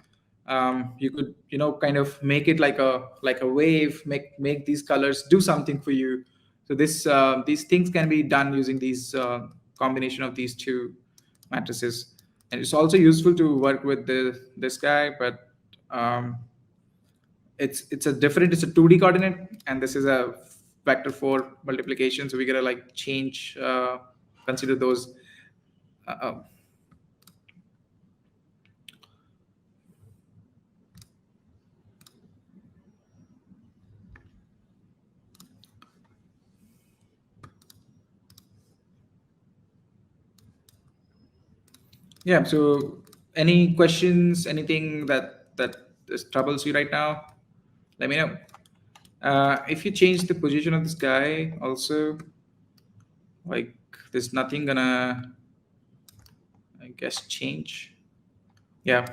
Speaker 2: You could, kind of make it like a wave, make these colors do something for you. So these things can be done using these combination of these two matrices. And it's also useful to work with this guy, but it's a 2D coordinate, and this is a vector 4 multiplication. So we gotta like change, consider those. Uh, yeah. So any questions? Anything that troubles you right now? Let me know. If you change the position of this guy, also, like, there's nothing gonna, I guess, change. Yeah,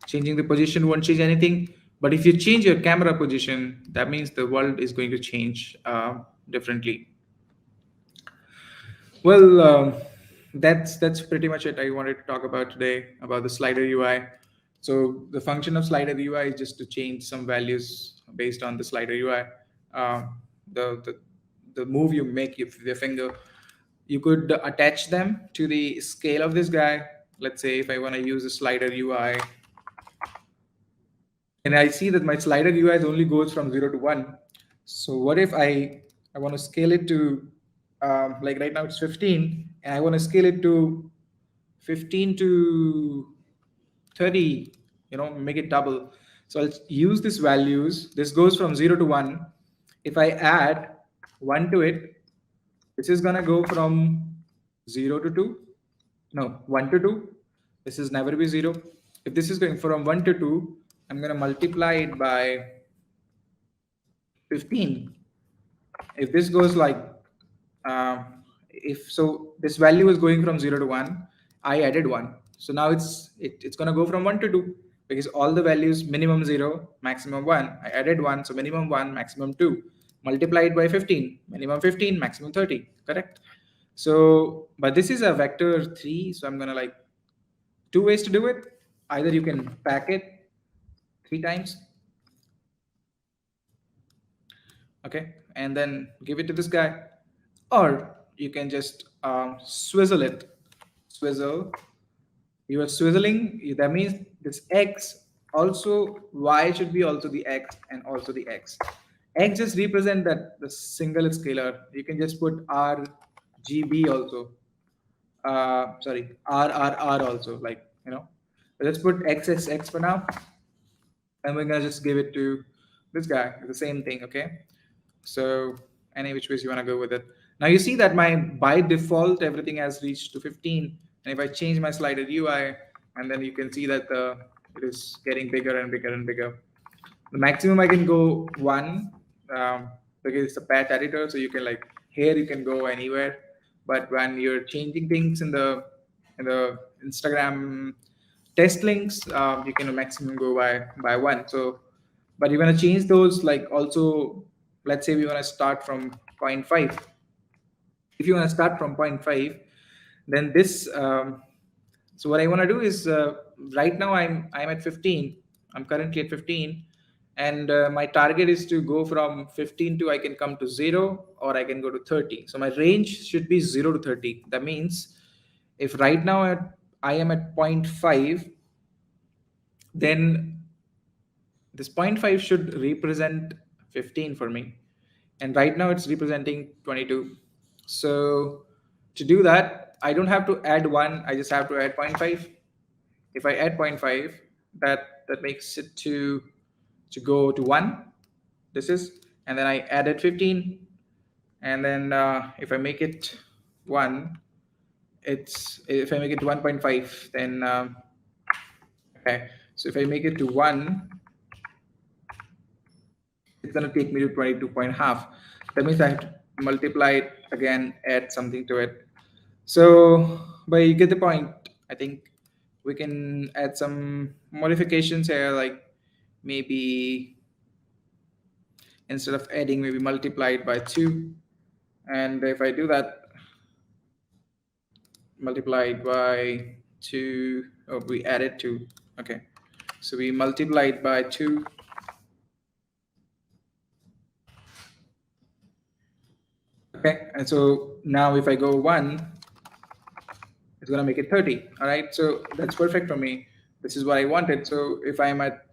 Speaker 2: changing the position won't change anything. But if you change your camera position, that means the world is going to change differently. Well, that's pretty much it I wanted to talk about today about the slider UI. So the function of slider UI is just to change some values based on the slider UI. The, the the move you make with your finger, you could attach them to the scale of this guy. Let's say if I want to use a slider UI, and I see that my slider UI only goes from 0 to 1. So what if I want to scale it to, like right now it's 15, and I want to scale it to 15 to 30, make it double. So I'll use these values. This goes from 0 to 1. If I add 1 to it, this is going to go from 0 to 2. No, 1 to 2. This is never be 0. If this is going from 1 to 2, I'm going to multiply it by 15. If this goes like, if so, this value is going from 0 to 1. I added 1. So now it's going to go from 1 to 2. because all the values minimum 0, maximum 1. I added 1, so minimum 1, maximum 2. Multiplied by 15, minimum 15, maximum 30. Correct? So, but this is a vector 3, so I'm going to like two ways to do it. Either you can pack it 3 times, okay, and then give it to this guy, or you can just swizzle it. Swizzle. You are swizzling. That means this x also y should be also the x and also the x. X just represent that the single scalar. You can just put r g b also. Sorry, r r r also. Like let's put x x x for now, and we're gonna just give it to this guy. The same thing, okay? So any which ways you want to go with it. Now you see that my by default everything has reached to 15, and if I change my slider UI, and then you can see that it is getting bigger and bigger and bigger. The maximum I can go 1, because it's a patch editor, so you can like here you can go anywhere. But when you're changing things in the Instagram test links, you can maximum go by 1. So, but you're gonna change those like also. Let's say we want to start from zero point 0.5. If you want to start from zero point 0.5, then this. So what I want to do is right now I'm at 15. I'm currently at 15, and my target is to go from 15 to I can come to 0, or I can go to 30. So my range should be 0 to 30. That means if right now I am at zero point 0.5, then this zero point 0.5 should represent 15 for me, and right now it's representing 22. So to do that, I don't have to add 1, I just have to add zero point 0.5. If I add zero point 0.5, that makes it to go to 1. This is, and then I added 15, and then if I make it 1, it's if I make it 1.5, then okay. So if I make it to 1, it's going to take me to 22.5. That means I have to multiply it again, add something to it. So, but you get the point. I think we can add some modifications here, like maybe instead of adding, maybe multiply it by 2. And if I do that, multiplied by 2, oh, we added 2. Okay. So we multiplied by 2. Okay. And so now if I go 1, it's going to make it 30. All right. So that's perfect for me. This is what I wanted. So if I'm at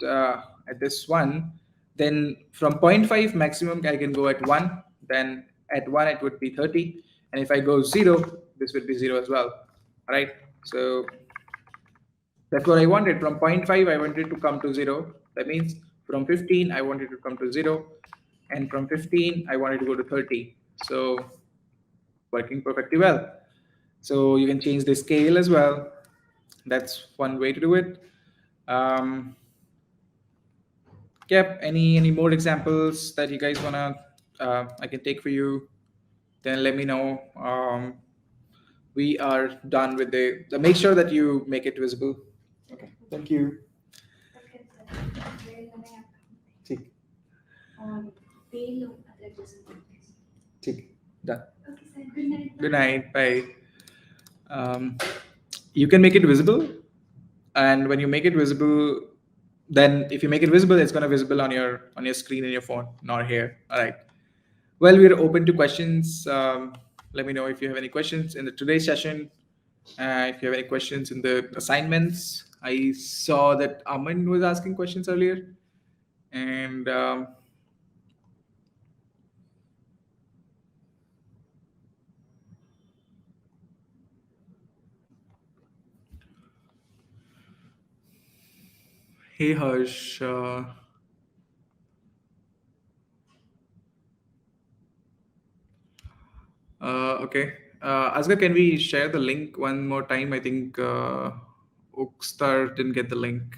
Speaker 2: this one, then from zero point 0.5 maximum, I can go at 1. Then at 1, it would be 30. And if I go 0, this would be 0 as well. All right. So that's what I wanted. From zero point 0.5, I wanted to come to 0. That means from 15, I wanted to come to 0. And from 15, I wanted to go to 30. So working perfectly well. So you can change the scale as well. That's one way to do it. Um, yep. Any more examples that you guys wanna I can take for you? Then let me know. We are done with the. Make sure that you make it visible. Okay. Thank you. ठीक ठीक done. Good night. Bye. Um, you can make it visible, and when you make it visible, then if you make it visible, it's going to visible on your screen in your phone, not here. All right. Well, we're open to questions. Let me know if you have any questions in the today's session. If you have any questions in the assignments. I saw that Aman was asking questions earlier, and hey Harsh. Okay. Asga, can we share the link one more time? I think Oakstar didn't get the link.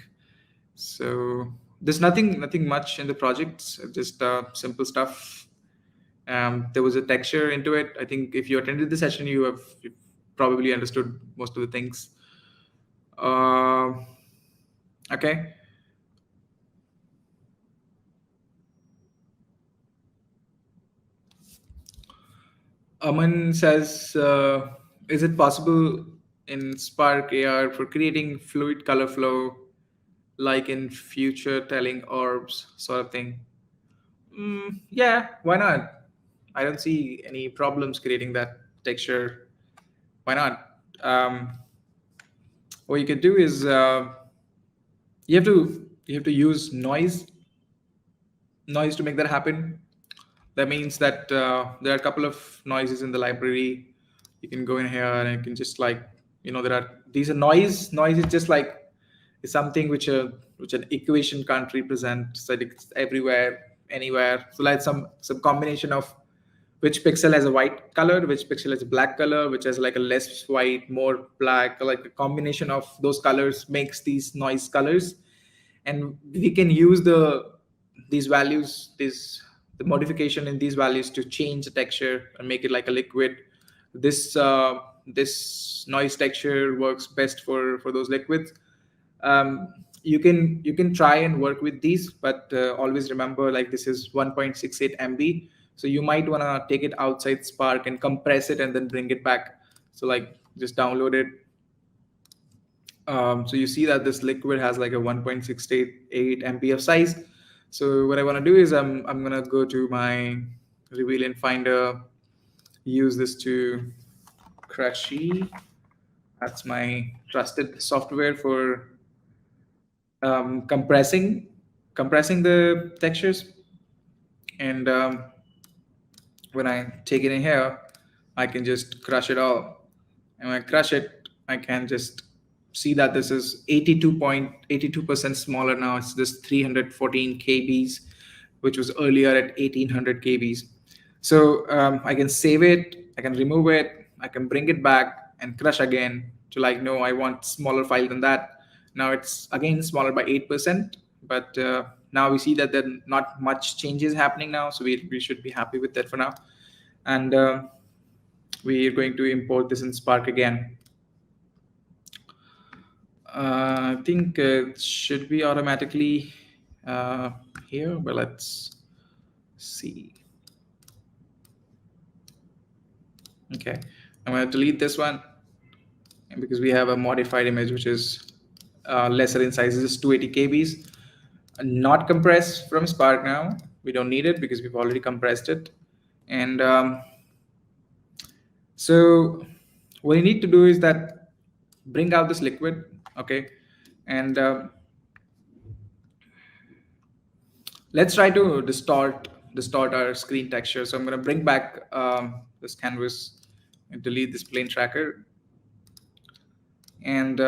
Speaker 2: So there's nothing much in the projects, just simple stuff. There was a texture into it. I think if you attended the session, you've probably understood most of the things. Uh, okay. Aman says, is it possible in Spark AR for creating fluid color flow like in future telling orbs sort of thing? Yeah, why not? I don't see any problems creating that texture. Why not? Um, what you could do is you have to use noise to make that happen. That means that there are a couple of noises in the library. You can go in here and you can just like, there are these are noise is just like is something which an equation can't represent, so it's everywhere, anywhere. So like some combination of which pixel has a white color, which pixel has a black color, which has like a less white, more black, like a combination of those colors makes these noise colors. And we can use these values, these the modification in these values to change the texture and make it like a liquid. This noise texture works best for those liquids. You can try and work with these, but always remember, like, this is 1.68 MB, so you might want to take it outside Spark and compress it and then bring it back. So like, just download it. So you see that this liquid has like a 1.688 MB of size. So what I want to do is I'm gonna go to my Reveal in Finder, use this to Crushy. That's my trusted software for compressing the textures. And when I take it in here, I can just crush it all. And when I crush it, I can just see that this is 82.82% smaller now. It's this 314 kbs, which was earlier at 1800 kbs. So I can save it, I can remove it, I can bring it back and crush again to, like, no, I want smaller file than that. Now it's again smaller by 8%, but now we see that there not much changes happening now, so we should be happy with that for now. And we are going to import this in Spark again. I think it should be automatically here, but let's see. Okay, I'm going to delete this one because we have a modified image which is lesser in size. This is 280 kbs, not compressed from Spark now. We don't need it because we've already compressed it. And so what you need to do is that bring out this liquid, okay, and let's try to distort our screen texture. So I'm going to bring back this canvas and delete this plane tracker. And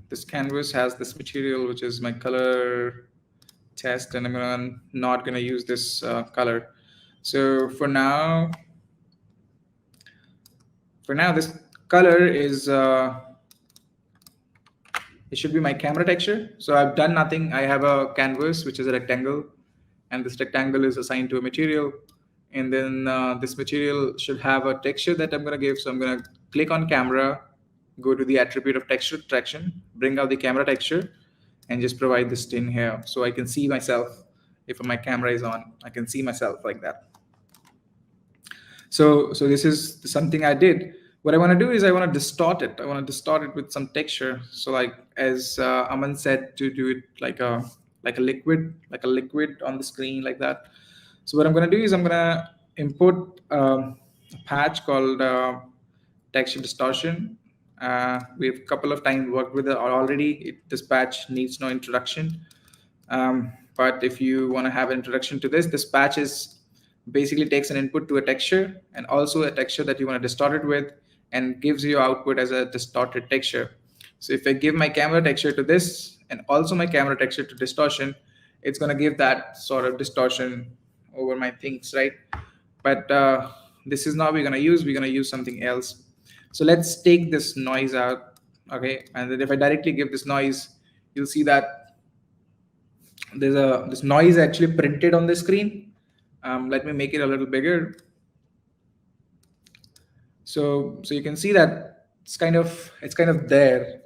Speaker 2: this canvas has this material which is my color test, and I'm not going to use this color. So for now this color is it should be my camera texture. So I've done nothing. I have a canvas which is a rectangle, and this rectangle is assigned to a material, and then this material should have a texture that I'm going to give. So I'm going to click on camera, go to the attribute of texture traction, bring out the camera texture, and just provide this in here so I can see myself. If my camera is on, I can see myself like that. So this is something I did. What I want to do is I want to distort it. I want to distort it with some texture. So like, as Aman said, to do it like a liquid, on the screen like that. So what I'm going to do is I'm going to import a patch called texture distortion. We've a couple of times worked with it already. This patch needs no introduction. But if you want to have an introduction to this patch is basically takes an input to a texture and also a texture that you want to distort it with, and gives you output as a distorted texture. So if I give my camera texture to this and also my camera texture to distortion, it's going to give that sort of distortion over my things, right? But this is not we're going to use something else. So let's take this noise out, okay? And then if I directly give this noise, you'll see that there's this noise actually printed on the screen. Let me make it a little bigger. So you can see that it's kind of there.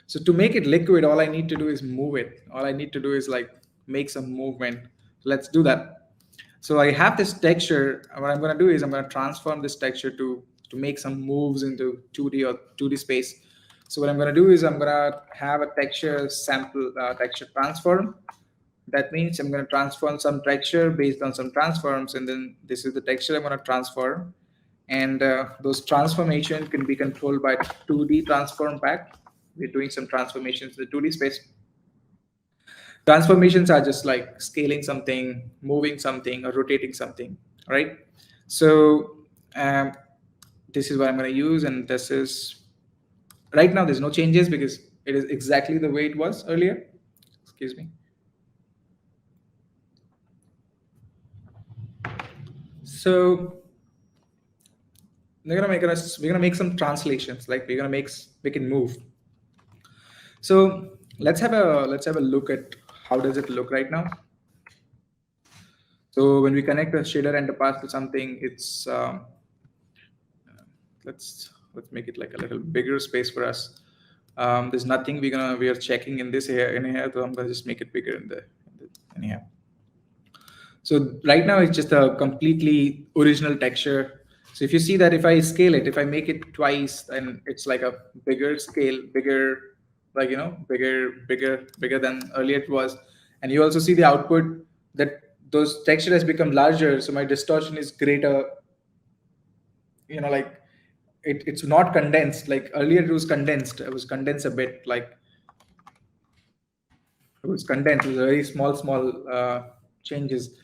Speaker 2: So to make it liquid, all I need to do is move it. All I need to do is like make some movement. Let's do that. So I have this texture. What I'm going to do is I'm going to transform this texture to make some moves into 2D or 2D space. So what I'm going to do is I'm going to have a texture sample, texture transform. That means I'm going to transform some texture based on some transforms, and then this is the texture I'm going to transform. And those transformation can be controlled by 2D transform pack. We're doing some transformations in the 2D space. Transformations are just like scaling something, moving something, or rotating something, right? So um, this is what I'm going to use, and this is right now. There's no changes because it is exactly the way it was earlier. Excuse me. So we're gonna make some translations, like we're gonna make it move. So let's have a look at how does it look right now. So when we connect a shader and a path to something, it's let's make it like a little bigger space for us. There's nothing we are checking in this here in here, so I'm gonna just make it bigger in here. So right now it's just a completely original texture. So if you see that if I scale it, if I make it twice, then it's like a bigger scale, bigger, like bigger than earlier it was. And you also see the output that those texture has become larger. So my distortion is greater. Like it's not condensed. Like earlier it was condensed. It was condensed a bit. Like it was condensed. It was very small changes.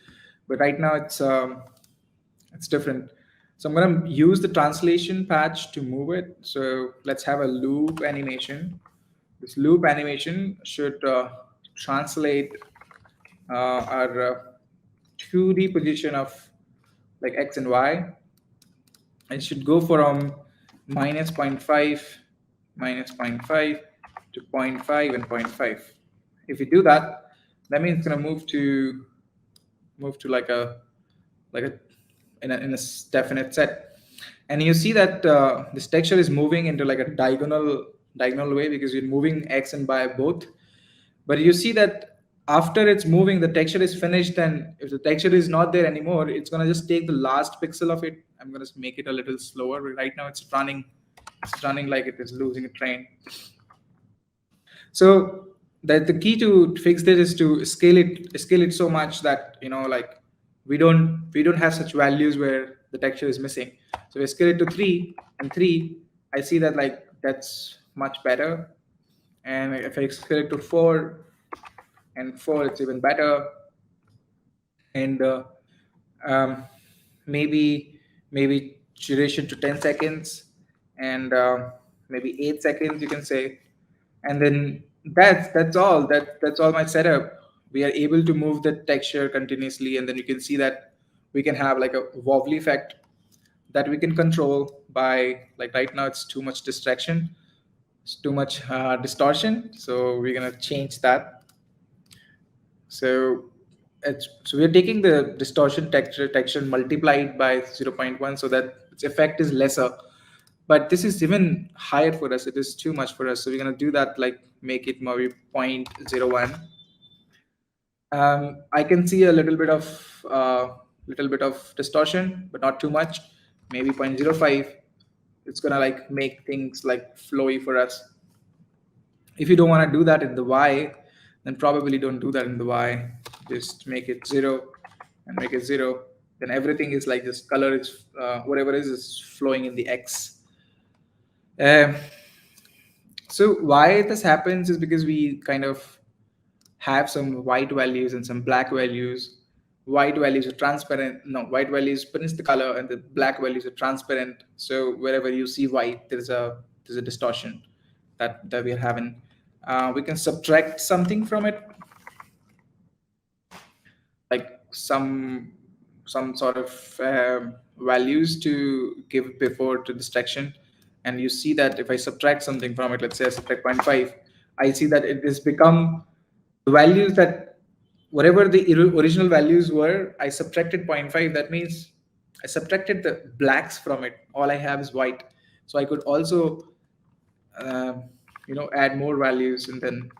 Speaker 2: But right now it's different. So I'm going to use the translation patch to move it. So let's have a loop animation. This loop animation should translate our 2D position of like X and Y. It should go from minus zero point 0.5, minus zero point 0.5 to zero point 0.5 and zero point 0.5. If you do that, that means it's going to move to like a in a definite set. And you see that this texture is moving into like a diagonal way because you're moving X and Y both. But you see that after it's moving, the texture is finished, and if the texture is not there anymore, it's gonna just take the last pixel of it. I'm gonna make it a little slower. Right now it's running like it is losing a train. So that the key to fix this is to scale it so much that like we don't have such values where the texture is missing. So we scale it to 3, and 3, I see that like that's much better. And if I scale it to 4 and 4, it's even better. And um, maybe maybe duration to 10 seconds, and maybe 8 seconds you can say. And then that's all my setup. We are able to move the texture continuously, and then you can see that we can have like a wobbly effect that we can control by, like, right now it's too much distraction, it's too much distortion, so we're going to change that. So we're taking the distortion texture multiplied by zero point 0.1 so that its effect is lesser. But this is even higher for us. It is too much for us. So we're gonna do that, like make it maybe 0.01. I can see a little bit of distortion, but not too much. Maybe 0.05. It's gonna like make things like flowy for us. If you don't want to do that in the Y, then probably don't do that in the Y. Just make it 0 and make it 0. Then everything is like this color is whatever is flowing in the X. Um so why this happens is because we kind of have some white values and some black values. White values are transparent. No, white values prints the color, and the black values are transparent. So wherever you see white, there's a distortion that we are having. We can subtract something from it, like some sort of values to give before to distraction. And you see that if I subtract something from it, let's say I subtract zero point 0.5, I see that it has become the values that whatever the original values were, I subtracted zero point 0.5. That means I subtracted the blacks from it. All I have is white. So I could also uh, add more values, and then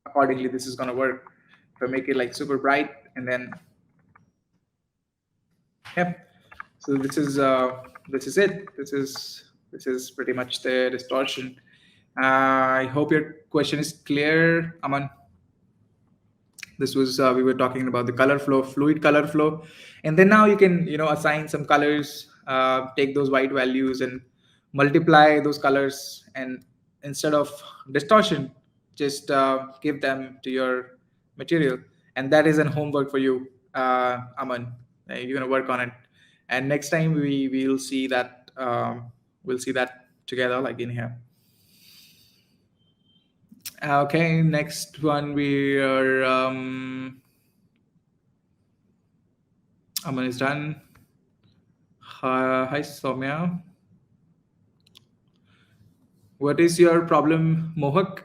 Speaker 2: accordingly this is going to work. If I make it like super bright, and then Yep. So this is it. This is pretty much the distortion. I hope your question is clear, Aman. This was we were talking about the color flow, fluid color flow, and then now you can assign some colors, take those white values and multiply those colors, and instead of distortion, just give them to your material, and that is an homework for you, Aman. You're gonna work on it, and next time we'll see that we'll see that together, like in here. Okay, next one we are Aman is done. Hi, Soumya. What is your problem, Mohak?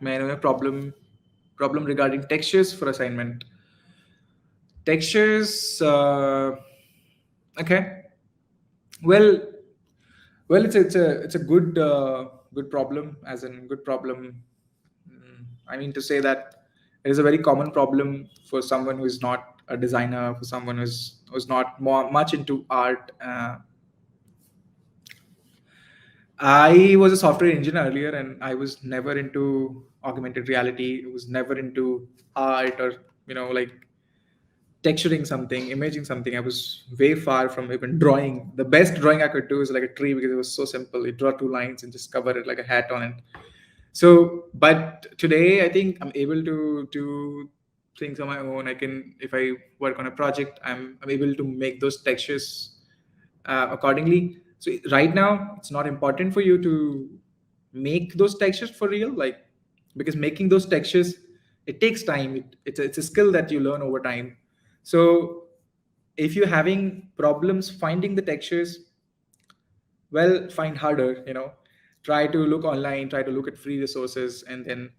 Speaker 2: May I know your problem regarding textures for assignment? Textures. Okay. Well, it's a good problem, as in good problem. I mean to say that it is a very common problem for someone who is not a designer, for someone who's not much into art. I was a software engineer earlier, and I was never into augmented reality. I was never into art, or like texturing something, imaging something. I was way far from even drawing. The best drawing I could do is like a tree, because it was so simple. You draw two lines and just cover it like a hat on it. So, but today I think I'm able to do things on my own. I can, if I work on a project, I'm able to make those textures accordingly. So right now, it's not important for you to make those textures for real, like, because making those textures, it takes time. It's a skill that you learn over time. So if you're having problems finding the textures, well, find harder. Try to look online, try to look at free resources, and then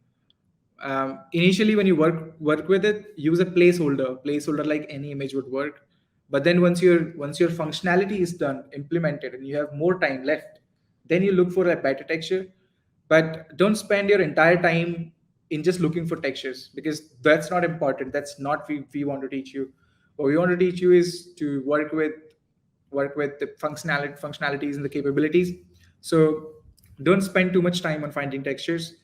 Speaker 2: initially when you work with it, use a placeholder like any image would work. But then once your functionality is done, implemented, and you have more time left, then you look for a better texture. But don't spend your entire time in just looking for textures, because that's not important. That's not we want to teach you. What we want to teach you is to work with the functionalities and the capabilities. So don't spend too much time on finding textures.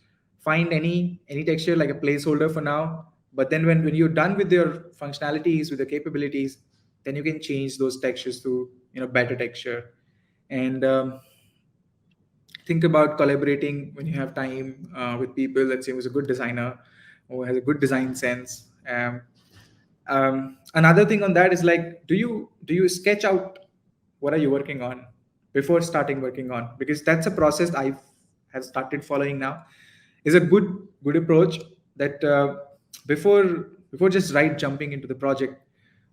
Speaker 2: Find any texture like a placeholder for now. But then when you're done with your functionalities, with the capabilities, then you can change those textures to better texture. And think about collaborating when you have time with people, let's say, who's a good designer or has a good design sense. Another thing on that is, like, do you sketch out what are you working on before starting working on? Because that's a process I have started following now. Is a good approach, that before just right jumping into the project,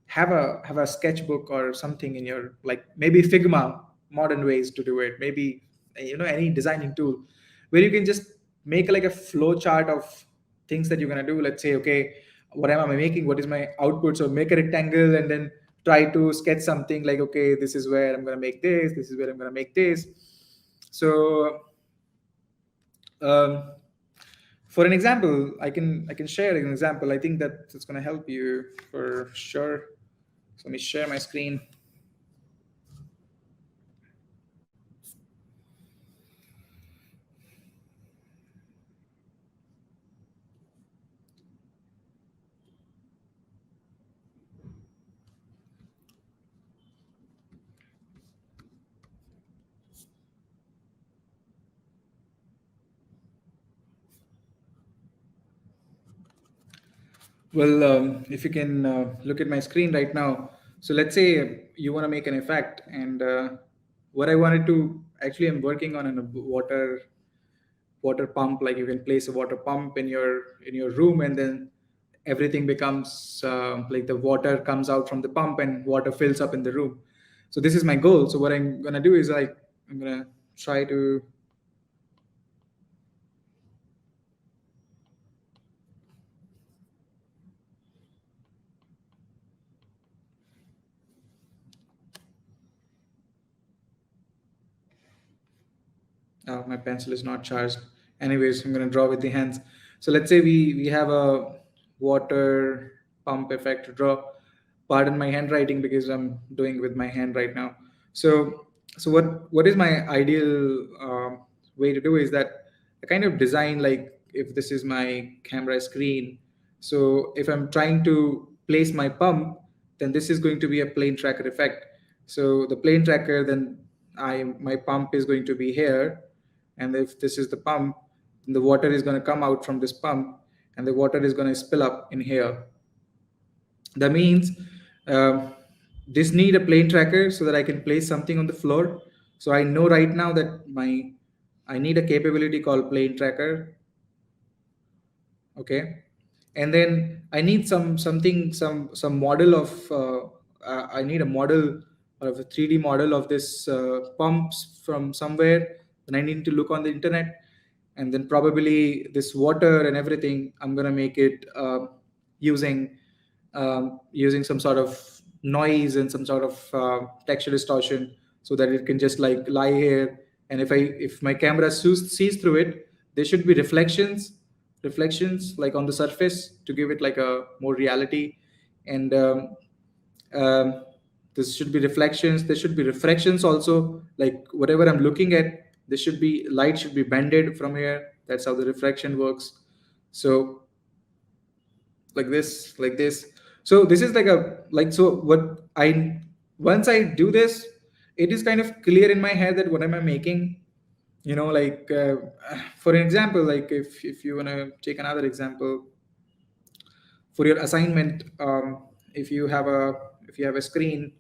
Speaker 2: have a sketchbook or something in your, like, maybe Figma, modern ways to do it, maybe any designing tool, where you can just make like a flow chart of things that you're going to do. Let's say, okay, what am I making, what is my output? So make a rectangle, and then try to sketch something like, okay, this is where I'm going to make this is where I'm going to make this. So um, for an example, I can share an example. I think that it's going to help you for sure. So let me share my screen. Well, if you can look at my screen right now. So let's say you want to make an effect, and what I wanted to actually, I'm working on a water pump. Like, you can place a water pump in your room, and then everything becomes like the water comes out from the pump and water fills up in the room. So this is my goal. So what I'm gonna do is, like, I'm gonna try to. My pencil is not charged. Anyways, I'm gonna draw with the hands. So let's say we have a water pump effect to draw. Pardon my handwriting because I'm doing with my hand right now. So what is my ideal way to do is that I kind of design, like, if this is my camera screen, so if I'm trying to place my pump, then this is going to be a plane tracker effect. So the plane tracker, then I my pump is going to be here, and if this is the pump, then the water is going to come out from this pump, and the water is going to spill up in here. That means this need a plane tracker so that I can place something on the floor. So I know right now that I need a capability called plane tracker. Okay, and then I need some model of I need a model of a 3D model of this pumps from somewhere. Then I need to look on the internet, and then probably this water and everything I'm gonna make it using using some sort of noise and some sort of texture distortion, so that it can just like lie here. And if my camera sees through it, there should be reflections like on the surface to give it like a more reality. And um, this should be reflections, there should be refractions also, like whatever I'm looking at, there should be light should be bended from here. That's how the refraction works. So like this. So this is like a like so what I once I do this, it is kind of clear in my head that what am I making. Like for an example, like if you want to take another example for your assignment, if you have a if you have a screen,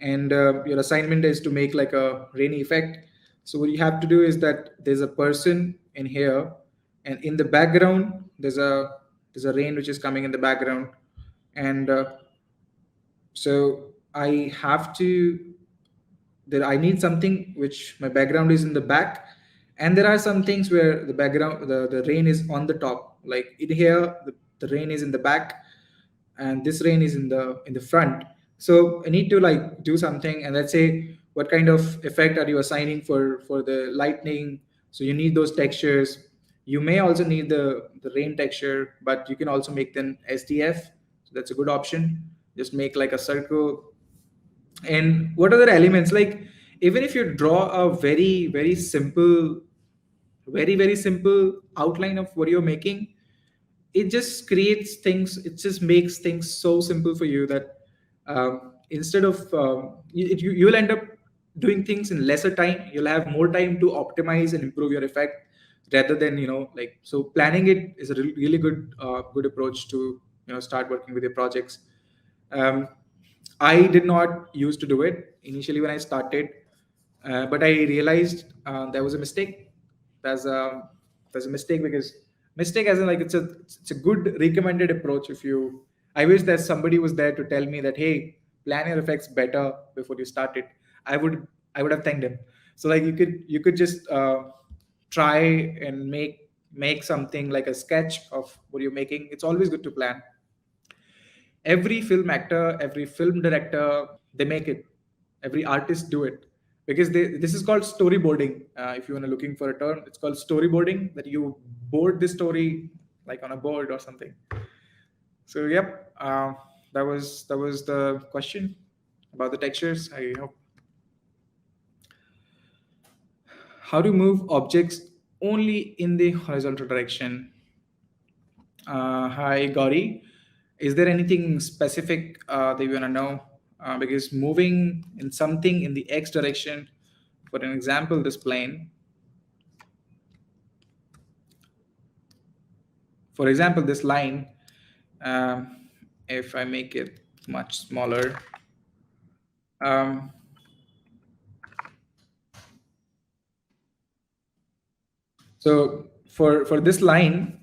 Speaker 2: and your assignment is to make like a rainy effect. So what you have to do is that there's a person in here, and in the background there's a rain which is coming in the background. And so I have to there I need something which my background is in the back, and there are some things where the rain is on the top. Like in here, the rain is in the back, and this rain is in the front. So I need to like do something, and let's say what kind of effect are you assigning for the lightning. So you need those textures. You may also need the rain texture, but you can also make them SDF. So that's a good option. Just make like a circle. And what other elements, like even if you draw a very simple outline of what you're making, it just creates things, it just makes things so simple for you that instead of you'll end up doing things in lesser time. You'll have more time to optimize and improve your effect, rather than like, so planning it is a really good approach to start working with your projects. um, I did not used to do it initially when I started, but I realized there was a mistake. There's a there's a mistake, because mistake as in like it's a good recommended approach. If you, I wish that somebody was there to tell me that, hey, plan your effects better before you start it. I would have thanked him. So like you could just try and make something like a sketch of what you're making. It's always good to plan. Every film actor, every film director, they make it. Every artist do it, because this is called storyboarding. If you want to looking for a term, it's called storyboarding. That you board the story like on a board or something. So yep, that was the question about the textures. I hope. How to move objects only in the horizontal direction. Hi, Gauri. Is there anything specific that you want to know? Because moving in something in the x direction, for an example, this plane, for example, this line, um, if I make it much smaller, um, so for this line,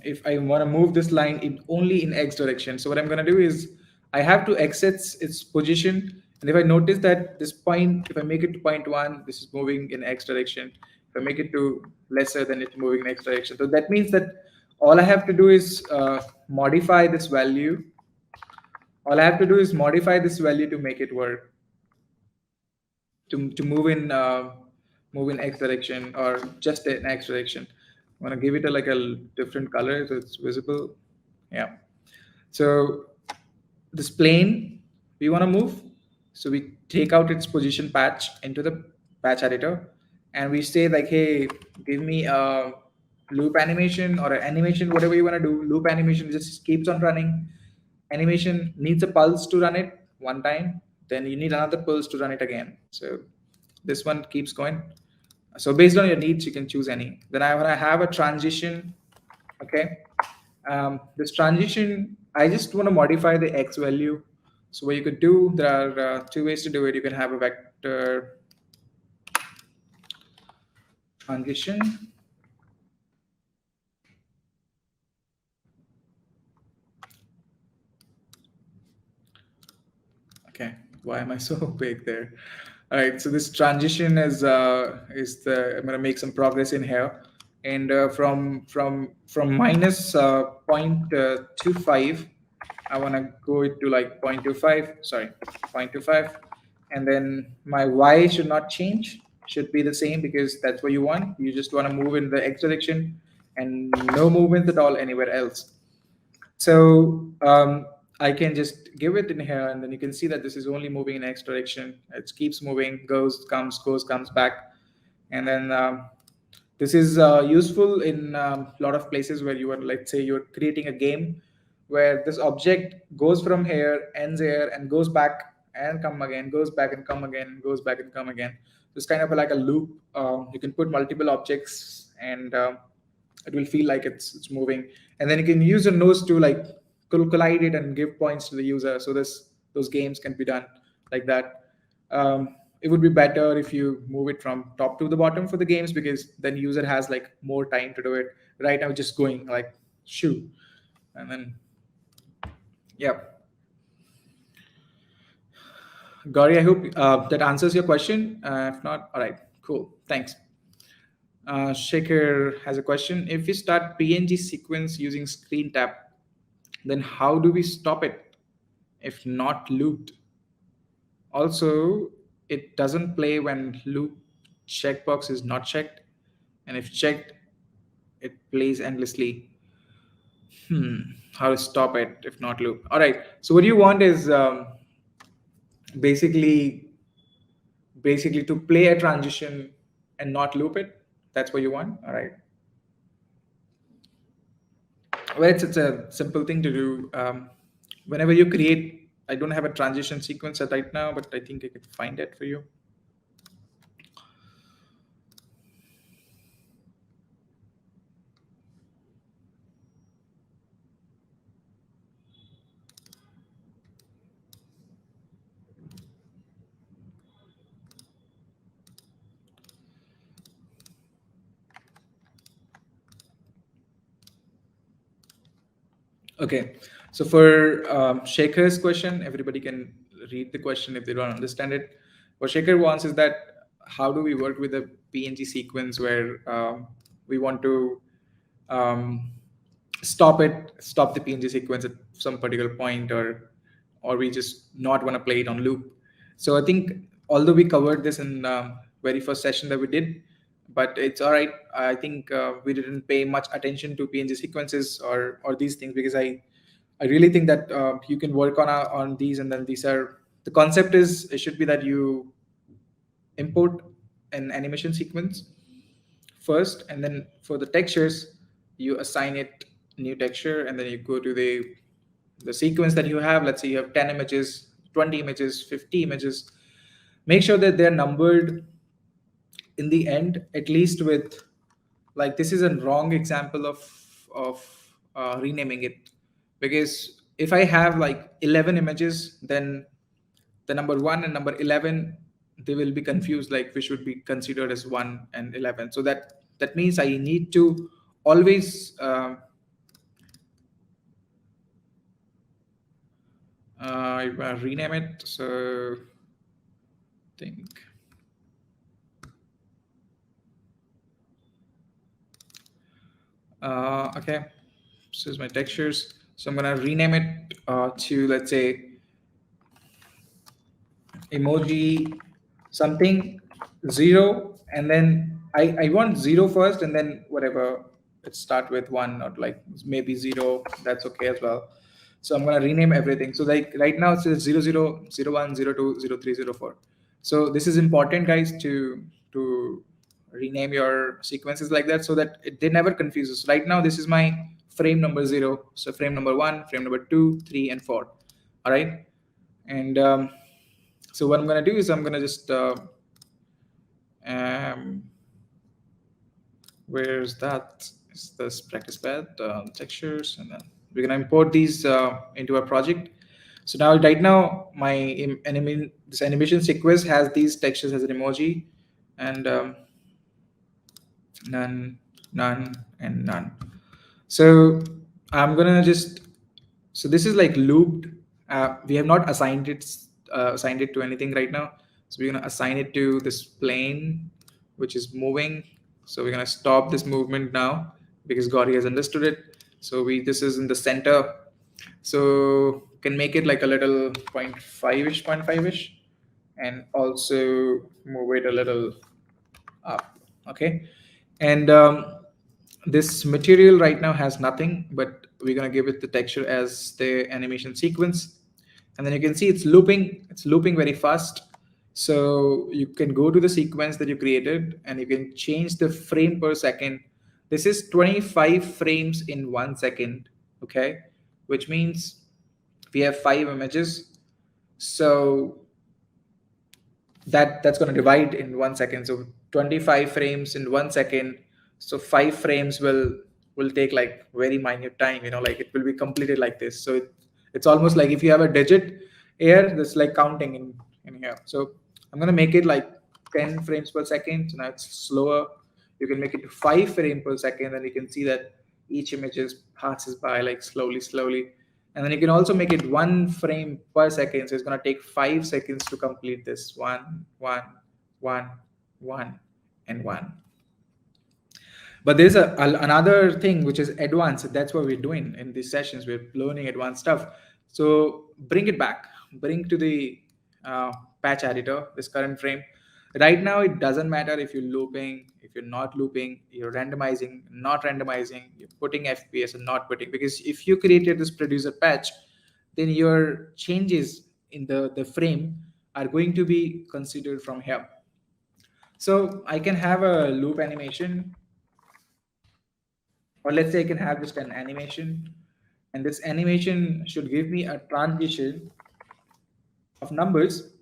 Speaker 2: if I want to move this line in only in x direction, so what I'm going to do is I have to exit its position. And if I notice that this point, if I make it to point one, this is moving in x direction. If I make it to lesser, then it's moving in x direction. So that means that all I have to do is modify this value. All I have to do is modify this value to make it work, to move in x direction, or just in x direction. I'm going to give it a like a different color so it's visible. Yeah. So this plane we want to move. So we take out its position patch into the patch editor, and we say like, hey, give me a loop animation or an animation, whatever you want to do. Loop animation just keeps on running. Animation needs a pulse to run it one time, then you need another pulse to run it again. So this one keeps going. So based on your needs, you can choose any. Then I want to have a transition. Okay. This transition, I just want to modify the X value. So what you could do, there are two ways to do it. You can have a vector transition. Okay, why am I so big there? All right, so this transition is the, I'm gonna make some progress in here, and from minus 0.25, I wanna go it to like 0.25, sorry, 0.25, and then my y should not change, should be the same because that's what you want. You just want to move in the x direction and no movement at all anywhere else. So I can just give it in here, and then you can see that this is only moving in X direction. It keeps moving, goes, comes back. And then this is useful in a lot of places where you are, let's say, you're creating a game where this object goes from here, ends here, and goes back and come again, goes back and come again, goes back and come again. So it's kind of like a loop. You can put multiple objects, and it will feel like it's moving, and then you can use your nose to like collide it and give points to the user. So this those games can be done like that. It would be better if you move it from top to the bottom for the games, because then user has like more time to do it. Right now just going like shoo, and then yeah. Gauri, I hope that answers your question. If not, all right, cool, thanks. Shaker has a question. If we start PNG sequence using screen tap, then how do we stop it if not looped? Also, it doesn't play when loop checkbox is not checked, and if checked, it plays endlessly. Hmm, how to stop it if not loop? All right. So what you want is basically basically to play a transition and not loop it. That's what you want. All right. Well, it's a simple thing to do. Whenever you create, I don't have a transition sequence right now, but I think I can find it for you. Okay, so for Shekhar's question, everybody can read the question if they don't understand it. What Shekhar wants is that how do we work with a PNG sequence where we want to um, stop the PNG sequence at some particular point, or we just not want to play it on loop. So I think although we covered this in very first session that we did, but it's all right. I think we didn't pay much attention to PNG sequences or these things, because I really think that you can work on these, and then these are the concept is it should be that you import an animation sequence first, and then for the textures you assign it new texture, and then you go to the sequence that you have. Let's say you have 10 images, 20 images, 50 images. Make sure that they're numbered in the end, at least with, like, this is a wrong example of renaming it, because if I have like 11 images, then the number 1 and number 11, they will be confused, like which should be considered as 1 and 11. So that means I need to always rename it. So think okay, this is my textures. So I'm gonna rename it to, let's say, emoji something zero, and then I want zero first, and then whatever, let's start with one, or like maybe zero, that's okay as well. So I'm gonna rename everything. So like right now it says 00, 01, 02, 03, 04. So this is important, guys, to rename your sequences like that so that they never confuse us. Right now this is my frame number 0. So frame number 1, frame number 2, 3, and 4. All right. And so what I'm gonna do is I'm gonna just um, where's that? Is this practice pad textures, and then we're gonna import these into our project. So now, right now, my this animation sequence has these textures as an emoji, and none, none, and none. So I'm gonna just so this is like looped. We have not assigned it to anything right now. So we're gonna assign it to this plane, which is moving. So we're gonna stop this movement now because Gauri has understood it. So we this is in the center. So can make it like a little 0.5-ish, and also move it a little up. Okay. And this material right now has nothing, but we're going to give it the texture as the animation sequence. And then you can see it's looping very fast. So you can go to the sequence that you created and you can change the frame per second. This is 25 frames in 1 second. Okay, which means we have 5 images. So that's going to divide in 1 second. So 25 frames in 1 second. So 5 frames will take like very minute time, like it will be completed like this. So it's almost like if you have a digit here, that's like counting in here. So I'm going to make it like 10 frames per second. So now it's slower. You can make it to 5 frames per second, and you can see that each image passes by like slowly. And then you can also make it 1 frame per second. So it's going to take 5 seconds to complete this. One, one, one, and one. But there's another thing which is advanced. That's what we're doing in these sessions. We're learning advanced stuff. So bring it back. Bring to the patch editor this current frame. Right now, it doesn't matter if you're looping, if you're not looping, you're randomizing, not randomizing, you're putting FPS and not putting. Because if you created this producer patch, then your changes in the frame are going to be considered from here. So I can have a loop animation, or let's say I can have just an animation, and this animation should give me a of numbers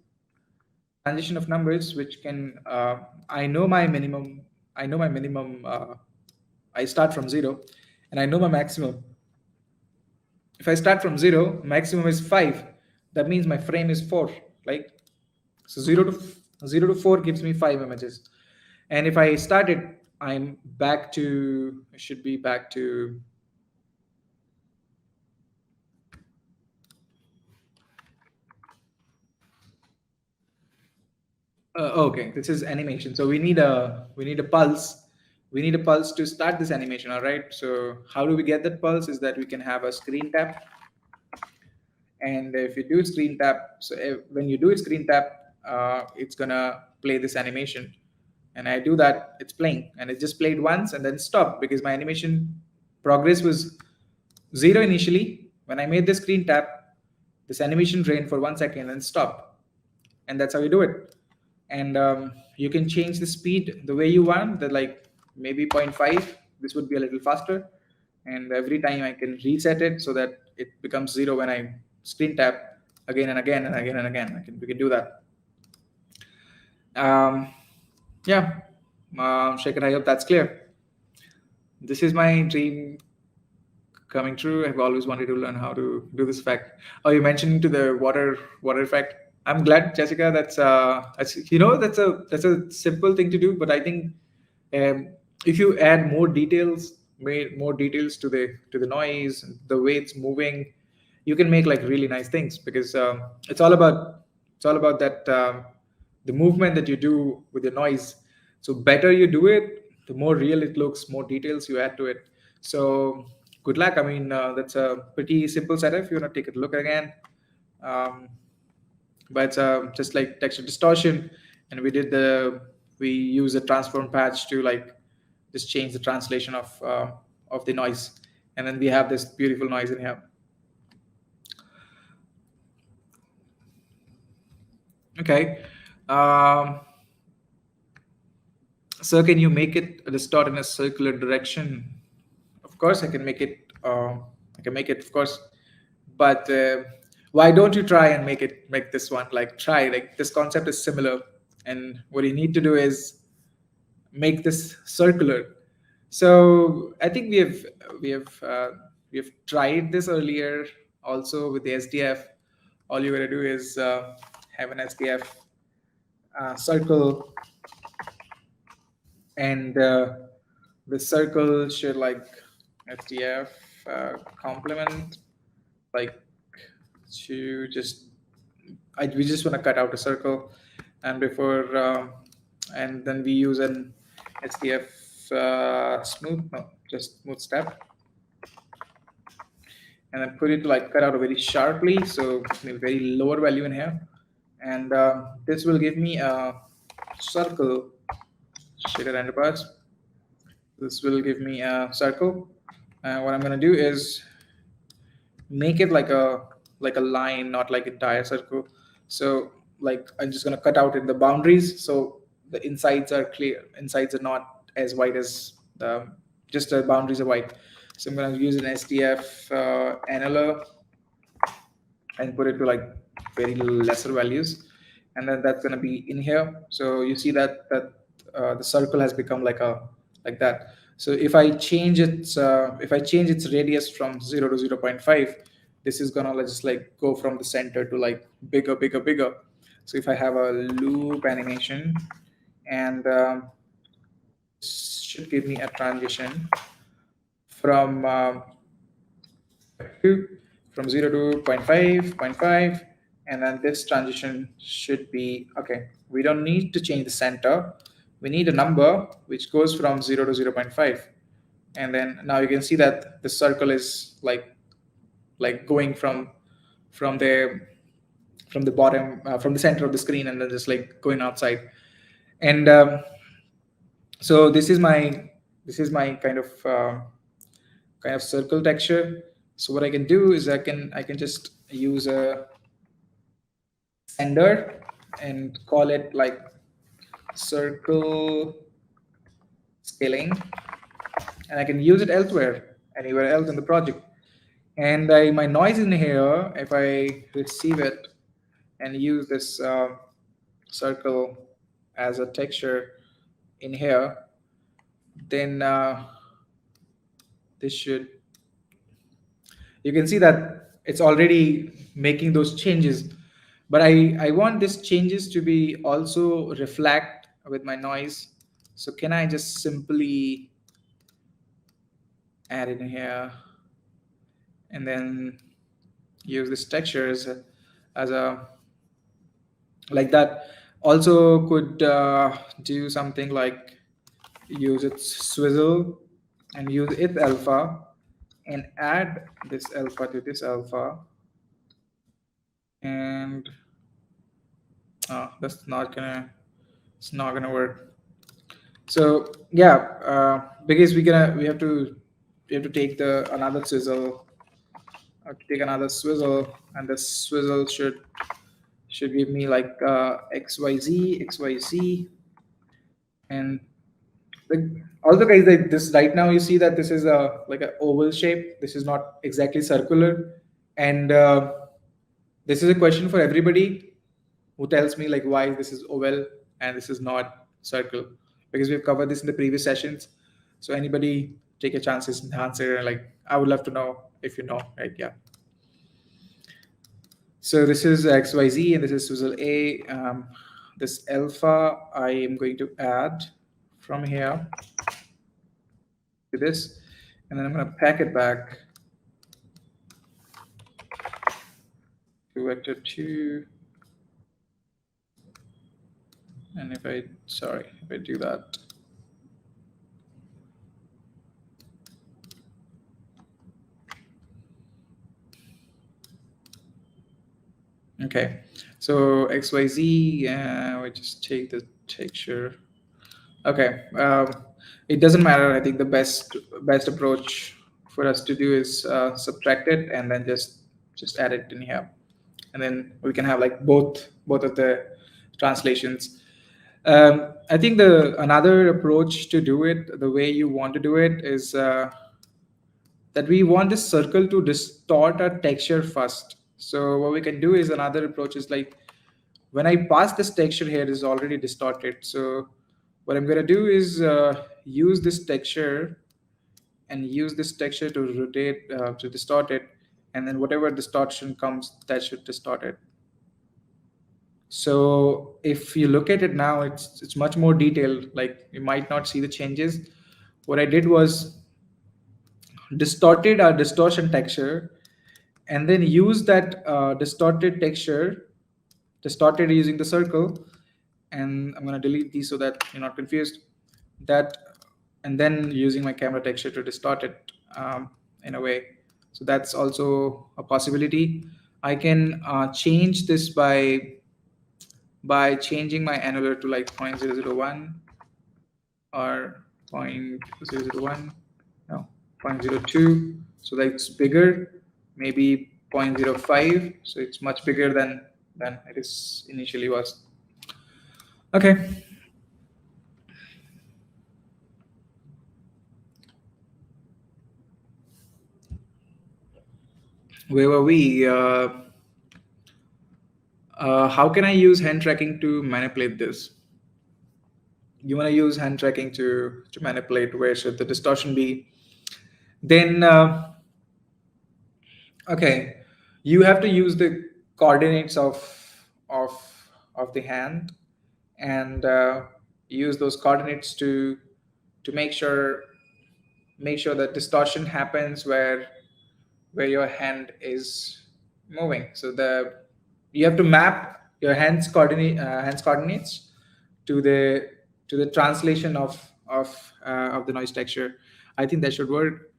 Speaker 2: transition of numbers, which can I know my minimum. I know my minimum. I start from 0, and I know my maximum. If I start from 0, maximum is 5. That means my frame is 4. Like so, 0 to 4 gives me 5 images. And if I start it, I'm back to should be back to okay, this is animation. So we need a pulse. We need a pulse to start this animation. All right. So how do we get that pulse? Is that we can have a screen tap, and if you do screen tap, so when you do a screen tap, it's gonna play this animation, and I do that. It's playing, and it just played once and then stopped because my animation progress was 0 initially. When I made the screen tap, this animation ran for 1 second and stopped, and that's how you do it. And you can change the speed the way you want, that like maybe zero point 0.5, this would be a little faster, and every time I can reset it so that it becomes 0 when I screen tap again and again and again and again. We can do that. Yeah. Shekhar, I hope that's clear. This is my dream coming true. I've always wanted to learn how to do this effect. Oh, you mentioned to the water effect. I'm glad, Jessica. That's a simple thing to do, but I think um, if you add more details, made more details to the noise, the way it's moving, you can make like really nice things because it's all about that the movement that you do with the noise. So better you do it, the more real it looks, more details you add to it. So good luck. I mean, that's a pretty simple setup. If you want to take a look again, um, but it's just like texture distortion, and we use a transform patch to like just change the translation of the noise, and then we have this beautiful noise in here. Okay. Um, so can you make it distort in a circular direction? Of course, I can make it. I can make it, of course. But why don't you try and make this one? Like try. Like this concept is similar, and what you need to do is make this circular. So I think we have we have tried this earlier also with the SDF. All you gotta do is have an SDF circle, and the circle should like SDF complement like to just we just want to cut out a circle, and before and then we use an SDF smooth, no, just smooth step, and then put it to like cut out a very sharply, so a very lower value in here, and this will give me a circle shaded underpass. This will give me a circle, and what I'm going to do is make it like a line, not like entire circle. So like I'm just going to cut out in the boundaries, so the insides are clear, insides are not as white as the just the boundaries are white. So I'm going to use an SDF annular and put it to like very lesser values, and then that's going to be in here. So you see that the circle has become like that. So if I change its radius from 0 to 0.5, this is gonna just like go from the center to like bigger. So if I have a loop animation, and should give me a transition from two, from 0 to zero point 0.5, zero point 0.5, and then this transition should be okay. We don't need to change the center. We need a number which goes from 0 to 0.5, and then now you can see that the circle is like going from the from the bottom from the center of the screen, and then just like going outside. And so this is my kind of circle texture. So what I can do is I can just use a sender and call it like circle scaling, and I can use it elsewhere, anywhere else in the project. And my noise in here, if I receive it and use this circle as a texture in here, then this should, you can see that it's already making those changes. But I want these changes to be also reflect with my noise. So can I just simply add in here and then use this texture as a like that. Also could do something like use its swizzle and use its alpha and add this alpha to this alpha, and that's not gonna, it's not gonna work. So yeah, because we have to take the another swizzle, take another swizzle, and the swizzle should give me like XYZ, and like also guys, like this right now you see that this is a like an oval shape. This is not exactly circular, and this is a question for everybody who tells me like why this is oval and this is not circle, because we've covered this in the previous sessions. So anybody take your chances and answer, like I would love to know if you know, right? Yeah. So this is XYZ and this is swizzle A. This alpha I am going to add from here to this, and then I'm going to pack it back to vector 2. And if I, sorry, if I do that, okay. So XYZ, we just take the texture. Okay. It doesn't matter. I think the best approach for us to do is subtract it and then just add it in here, and then we can have like both of the translations. I think the another approach to do it, the way you want to do it, is that we want this circle to distort our texture first. So what we can do is another approach is like when I pass this texture here, it is already distorted. So what I'm gonna do is use this texture and use this texture to rotate to distort it, and then whatever distortion comes, that should distort it. So if you look at it now, it's much more detailed. Like you might not see the changes. What I did was distorted our distortion texture, and then use that distorted texture, distorted using the circle, and I'm going to delete these so that you're not confused. That, and then using my camera texture to distort it in a way. So that's also a possibility. I can change this by changing my annular to like 0.001 or 0.001, no, 0.02, so that's bigger, maybe 0.05, so it's much bigger than it is initially was. Okay. Where were we? How can I use hand tracking to manipulate this? You want to use hand tracking to manipulate where should the distortion be? Then okay, you have to use the coordinates of of the hand, and use those coordinates to make sure that distortion happens where your hand is moving. So the you have to map your hands coordinates to the translation of the noise texture. I think that should work.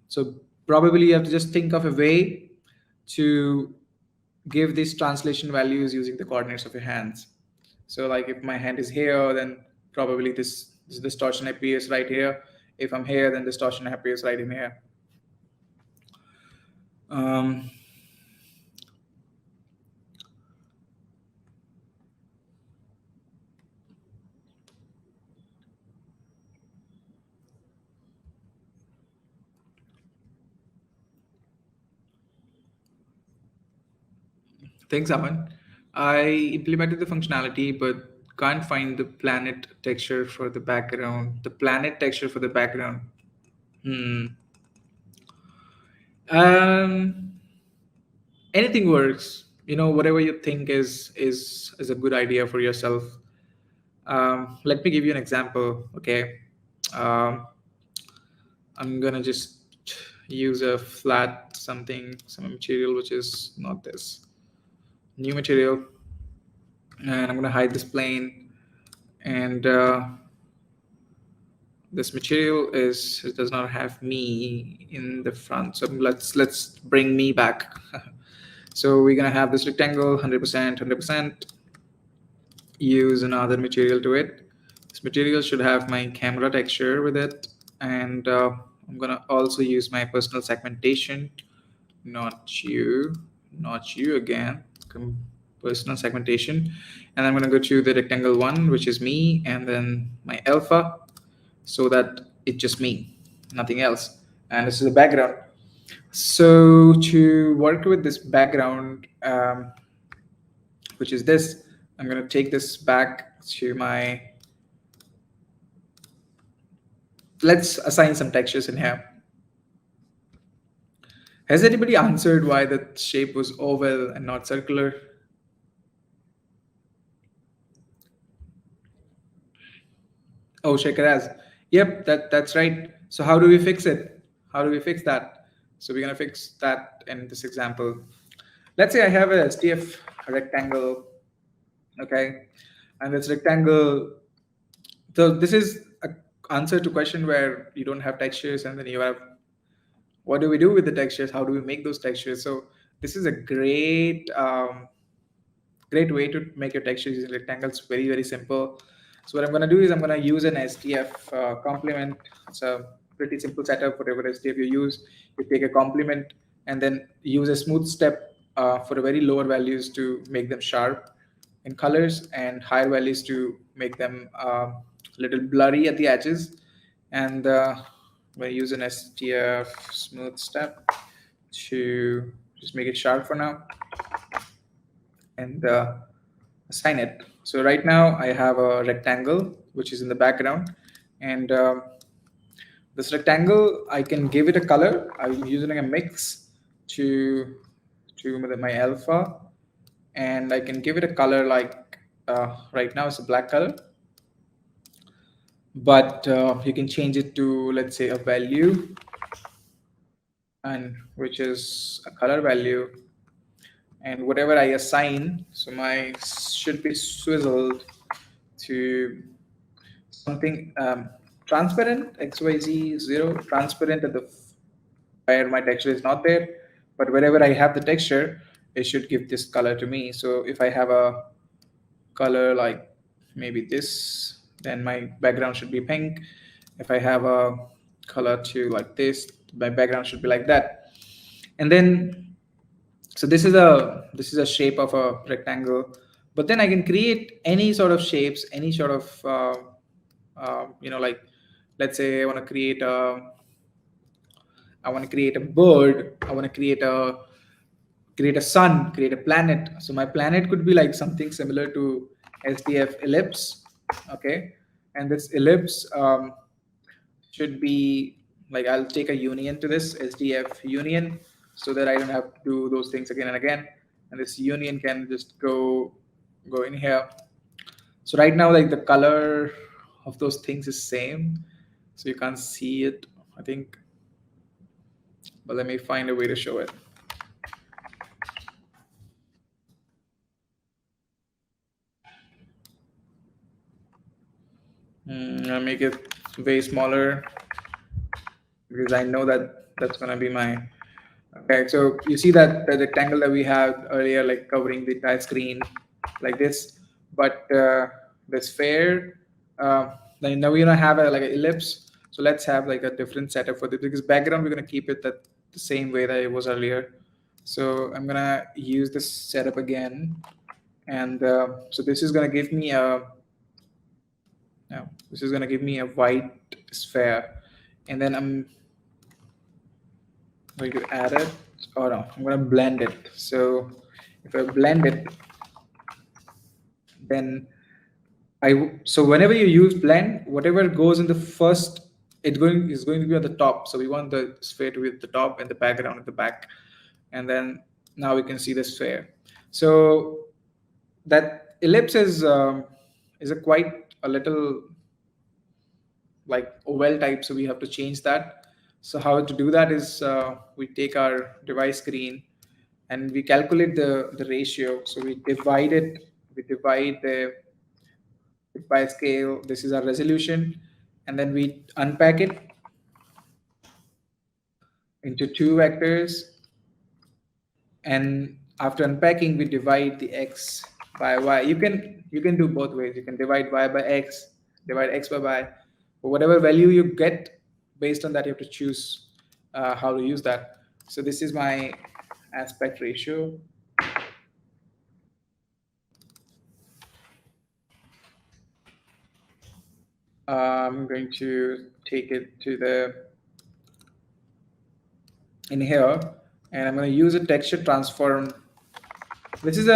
Speaker 2: So probably you have to just think of a way to give these translation values using the coordinates of your hands. So like if my hand is here, then probably this distortion appears right here. If I'm here, then distortion appears right in here. Um, Thanks, Aman. I implemented the functionality, but can't find the planet texture for the background. The planet texture for the background. Hmm. Um, Anything works. Whatever you think is a good idea for yourself. Let me give you an example. Okay. Um, I'm gonna just use a flat something, some material which is not this. New material, and I'm gonna hide this plane, and this material is it does not have me in the front, so let's bring me back. So we're gonna have this rectangle 100%, 100%. Use another material to it. This material should have my camera texture with it, and I'm gonna also use my personal segmentation. Not you, not you again. Personal segmentation, and I'm gonna go to the rectangle one, which is me, and then my alpha, so that it's just me, nothing else. And this is the background. So to work with this background, which is this, I'm going to take this back to my, let's assign some textures in here. Has anybody answered why the shape was oval and not circular? Oh, Shekhar has. Yep, that's right. So how do we fix it? How do we fix that? So we're going to fix that in this example. Let's say I have a STF rectangle, okay, and this rectangle, so this is a answer to question where you don't have textures, and then you have, what do we do with the textures? How do we make those textures? So this is a great way to make your textures using rectangles. Very, very simple. So what I'm going to do is I'm going to use an STF complement. It's a pretty simple setup. Whatever STF you use, you take a complement and then use a smooth step for the very lower values to make them sharp in colors, and higher values to make them a little blurry at the edges. And we use an STF smooth step to just make it sharp for now, and assign it. So right now I have a rectangle which is in the background, and this rectangle I can give it a color. I'm using a mix to my alpha, and I can give it a color like right now it's a black color, but you can change it to, let's say, a value, and which is a color value, and whatever I assign, so my should be swizzled to something transparent, XYZ 0, transparent at the where my texture is not there, but wherever I have the texture, it should give this color to me. So if I have a color like maybe this, then my background should be pink. If I have a color to like this, my background should be like that. And then, so this is a shape of a rectangle, but then I can create any sort of shapes, any sort of like, let's say I want to create a bird, I want to create a sun, create a planet. So my planet could be like something similar to SDF ellipse, okay? And this ellipse should be like, I'll take a union to this SDF union, so that I don't have to do those things again and again. And this union can just go in here. So right now, like the color of those things is same, so you can't see it, I think. But let me find a way to show it. I'll make it way smaller because I know that that's gonna be my. Okay, so you see that the rectangle that we had earlier, like covering the entire screen, like this, but the sphere, uh, then now we're gonna have a like an ellipse. So let's have like a different setup for this, because background we're gonna keep it that the same way that it was earlier. So I'm gonna use this setup again, and so this is gonna give me a no, this is gonna give me a white sphere, and then I'm going to add it. Oh no, I'm going to blend it. So if I blend it, then so whenever you use blend, whatever goes in the first, is going to be at the top. So we want the sphere to be at the top and the background at the back, and then now we can see the sphere. So that ellipse is a quite a little like oval type, so we have to change that. So how to do that is we take our device screen and we calculate the ratio. So we divide it, we divide the by scale. This is our resolution, and then we unpack it into two vectors. And after unpacking, we divide the x by y. You can do both ways. You can divide y by x, divide x by y. But whatever value you get, based on that, you have to choose how to use that. So this is my aspect ratio. I'm going to take it to the in here, and I'm going to use a texture transform. This is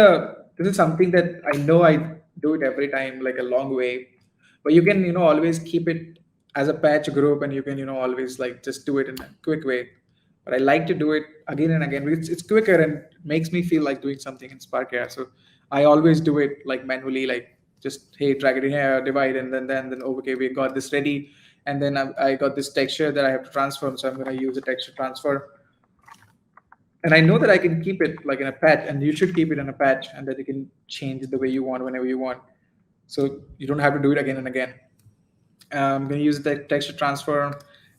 Speaker 2: something that I know I do it every time, like a long way, but you can always keep it as a patch group, and you can always like just do it in a quick way. But I like to do it again and again because it's quicker and makes me feel like doing something in Spark here. So I always do it like manually, like just hey, drag it in here, divide, and then okay, we got this ready, and then I got this texture that I have to transform. So I'm going to use a texture transfer, and I know that I can keep it like in a patch, and you should keep it in a patch, and that you can change it the way you want whenever you want. So you don't have to do it again and again. I'm going to use the texture transform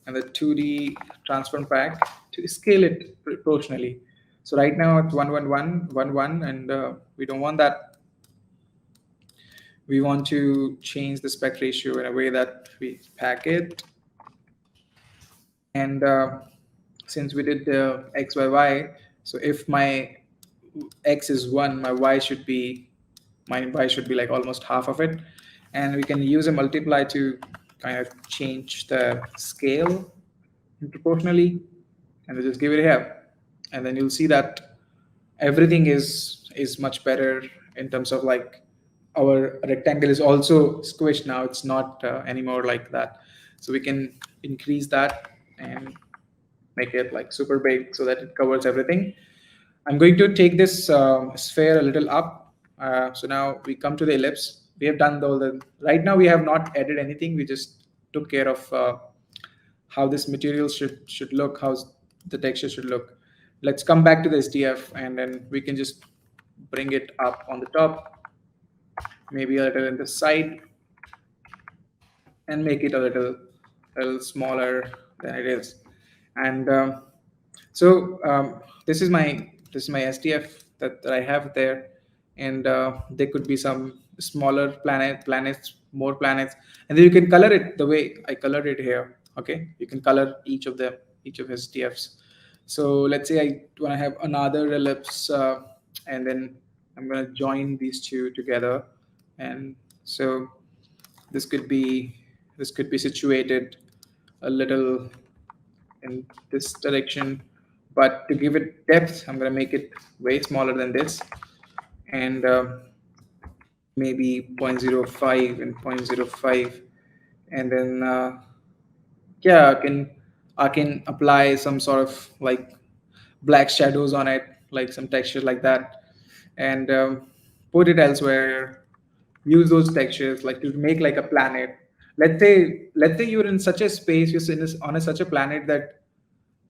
Speaker 2: and the 2D transform pack to scale it proportionally. So right now it's 11111, and we don't want that. We want to change the spec ratio in a way that we pack it. And since we did the x by y, so if my x is 1, my y should be Mine by should be like almost half of it. And we can use a multiply to kind of change the scale proportionally, and we'll just give it here. And then you'll see that everything is much better in terms of like our rectangle is also squished now. It's not anymore like that. So we can increase that and make it like super big so that it covers everything. I'm going to take this sphere a little up. So now we come to the ellipse. We have done all the, right now we have not added anything. We just took care of how this material should look, how the texture should look. Let's come back to the SDF, and then we can just bring it up on the top, maybe a little in the side, and make it a little smaller than it is. And so this is my SDF that I have there, and there could be some smaller planets, more planets, and then you can color it the way I colored it here. Okay, you can color each of them, each of SDFs. So let's say I want to have another ellipse, and then I'm going to join these two together, and so this could be this could be situated a little in this direction, but to give it depth, I'm going to make it way smaller than this, and maybe zero point zero 0.05 and zero point zero 0.05, and then yeah, I can apply some sort of like black shadows on it, like some texture like that, and put it elsewhere. Use those textures like to make like a planet. Let's say you're in such a space, you're in on such a planet that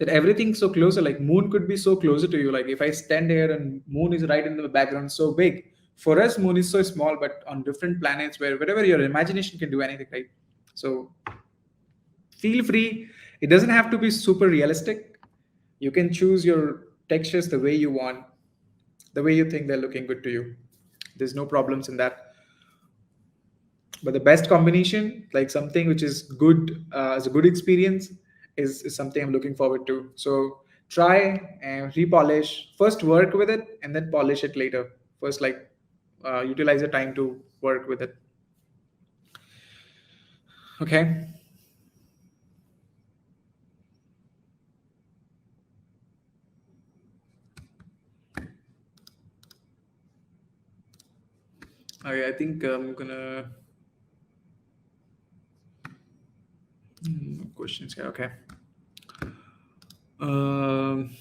Speaker 2: everything's so closer. Like moon could be so closer to you. Like if I stand here and moon is right in the background, so big. For us, moon is so small, but on different planets where wherever your imagination can do anything, right? So feel free. It doesn't have to be super realistic. You can choose your textures the way you want, the way you think they're looking good to you. There's no problems in that. But the best combination, like something which is good as a good experience, is something I'm looking forward to. So try and repolish. First work with it and then polish it later. First, like utilize the time to work with it. Okay. Okay, I think I'm gonna questions here. Okay. Um,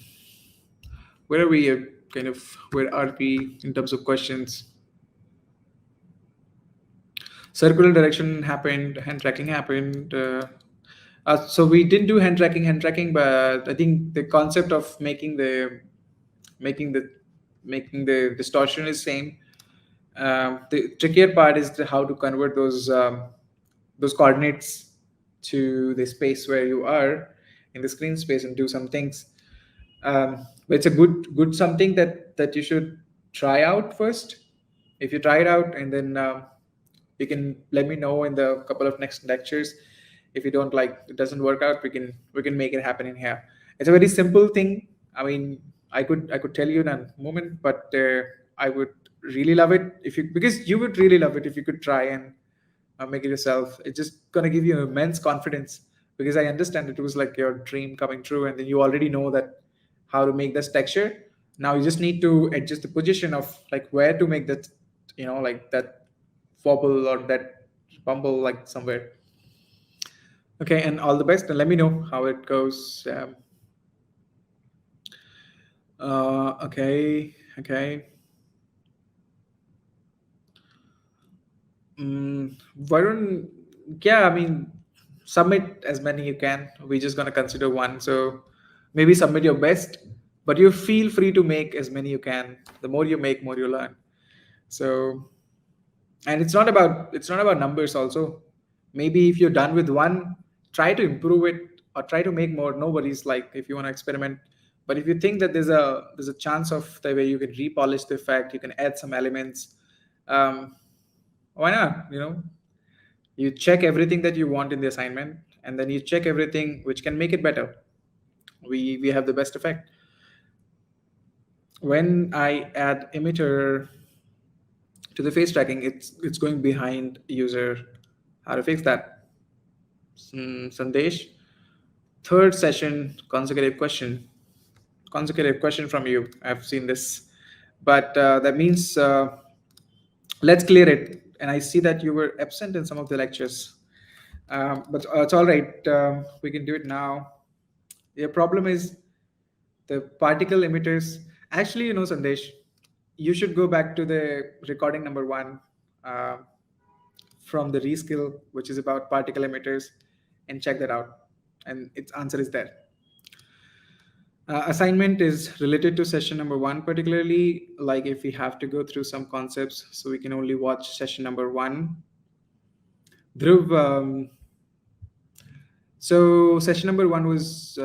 Speaker 2: where are we? Kind of where are we in terms of questions? Circular direction happened, hand tracking happened. So we didn't do hand tracking, but I think the concept of making the making the distortion is same. The trickier part is how to convert those coordinates to the space where you are in the screen space and do some things. But it's a good something that you should try out first. If you try it out, and then you can let me know in the couple of next lectures. If you don't like it doesn't work out, we can make it happen in here. It's a very simple thing. I mean, I could tell you in a moment, but I would really love it if you, because you would really love it if you could try and make it yourself. It's just gonna give you immense confidence, because I understand it was like your dream coming true, and then you already know that how to make this texture. Now you just need to adjust the position of like where to make that, like that wobble or that bumble like somewhere. Okay, and all the best, and let me know how it goes. Okay. Mm, why don't, yeah, I mean, submit as many you can. We're just gonna consider one. So maybe submit your best, but you feel free to make as many you can. The more you make, more you learn. So, and it's not about numbers also. Maybe if you're done with one, try to improve it or try to make more. No worries, like if you want to experiment. But if you think that there's a chance of the way you can repolish the effect, you can add some elements. Um, why not? You check everything that you want in the assignment, and then you check everything which can make it better. We have the best effect. When I add emitter, to the face tracking. It's going behind user. How to fix that? Sandesh. Third session, consecutive question from you. I've seen this, but that means let's clear it. And I see that you were absent in some of the lectures, but it's all right. We can do it now. The problem is the particle emitters. Actually, Sandesh, you should go back to the recording number one uh, from the Reskill, which is about particle emitters, and check that out. And its answer is there. Assignment is related to session number one, particularly like if we have to go through some concepts, so we can only watch session number one. Dhruv, so session number one was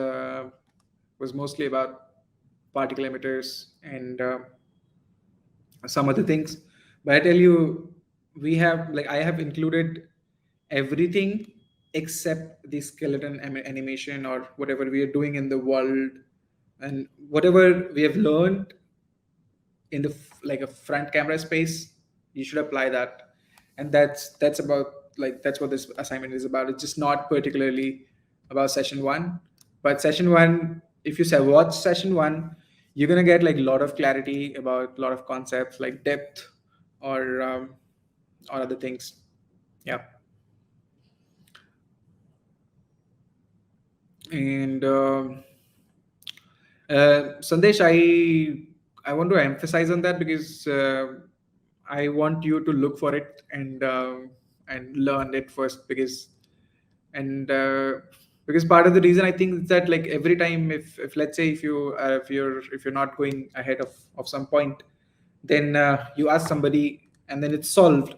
Speaker 2: mostly about particle emitters and some other things. But I tell you, I have included everything except the skeleton animation or whatever we are doing in the world, and whatever we have learned in the like a front camera space, you should apply that. And that's about, like, that's what this assignment is about. It's just not particularly about session one. But session one, if you say watch session one, you're gonna get like a lot of clarity about a lot of concepts like depth or other things. Yeah. And Sandesh, I want to emphasize on that because I want you to look for it and learn it first, and because part of the reason I think is that, like, every time, if let's say if you're not going ahead of some point, then you ask somebody and then it's solved,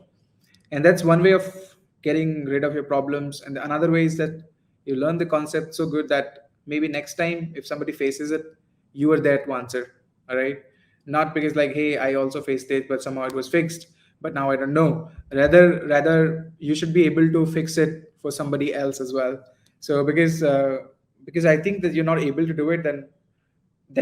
Speaker 2: and that's one way of getting rid of your problems. And another way is that you learn the concept so good that maybe next time if somebody faces it, you are there to answer. All right, not because like, hey, I also faced it but somehow it was fixed, but now I don't know. Rather you should be able to fix it for somebody else as well. So because I think that you're not able to do it, then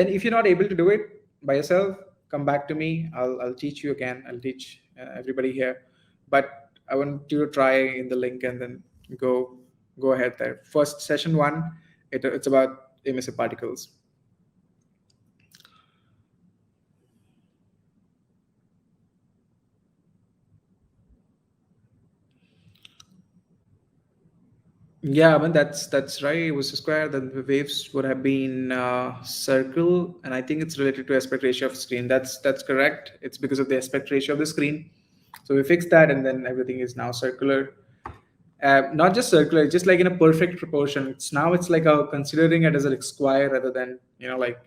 Speaker 2: if you're not able to do it by yourself, come back to me. I'll teach you again. I'll teach everybody here. But I want you to try in the link and then go ahead there. First session one, it's about emissive particles. Yeah, I mean that's right. It was a square. Then the waves would have been circle, and I think it's related to aspect ratio of screen. That's correct. It's because of the aspect ratio of the screen. So we fixed that, and then everything is now circular. Not just circular, just like in a perfect proportion. It's like a considering it as a like square rather than like,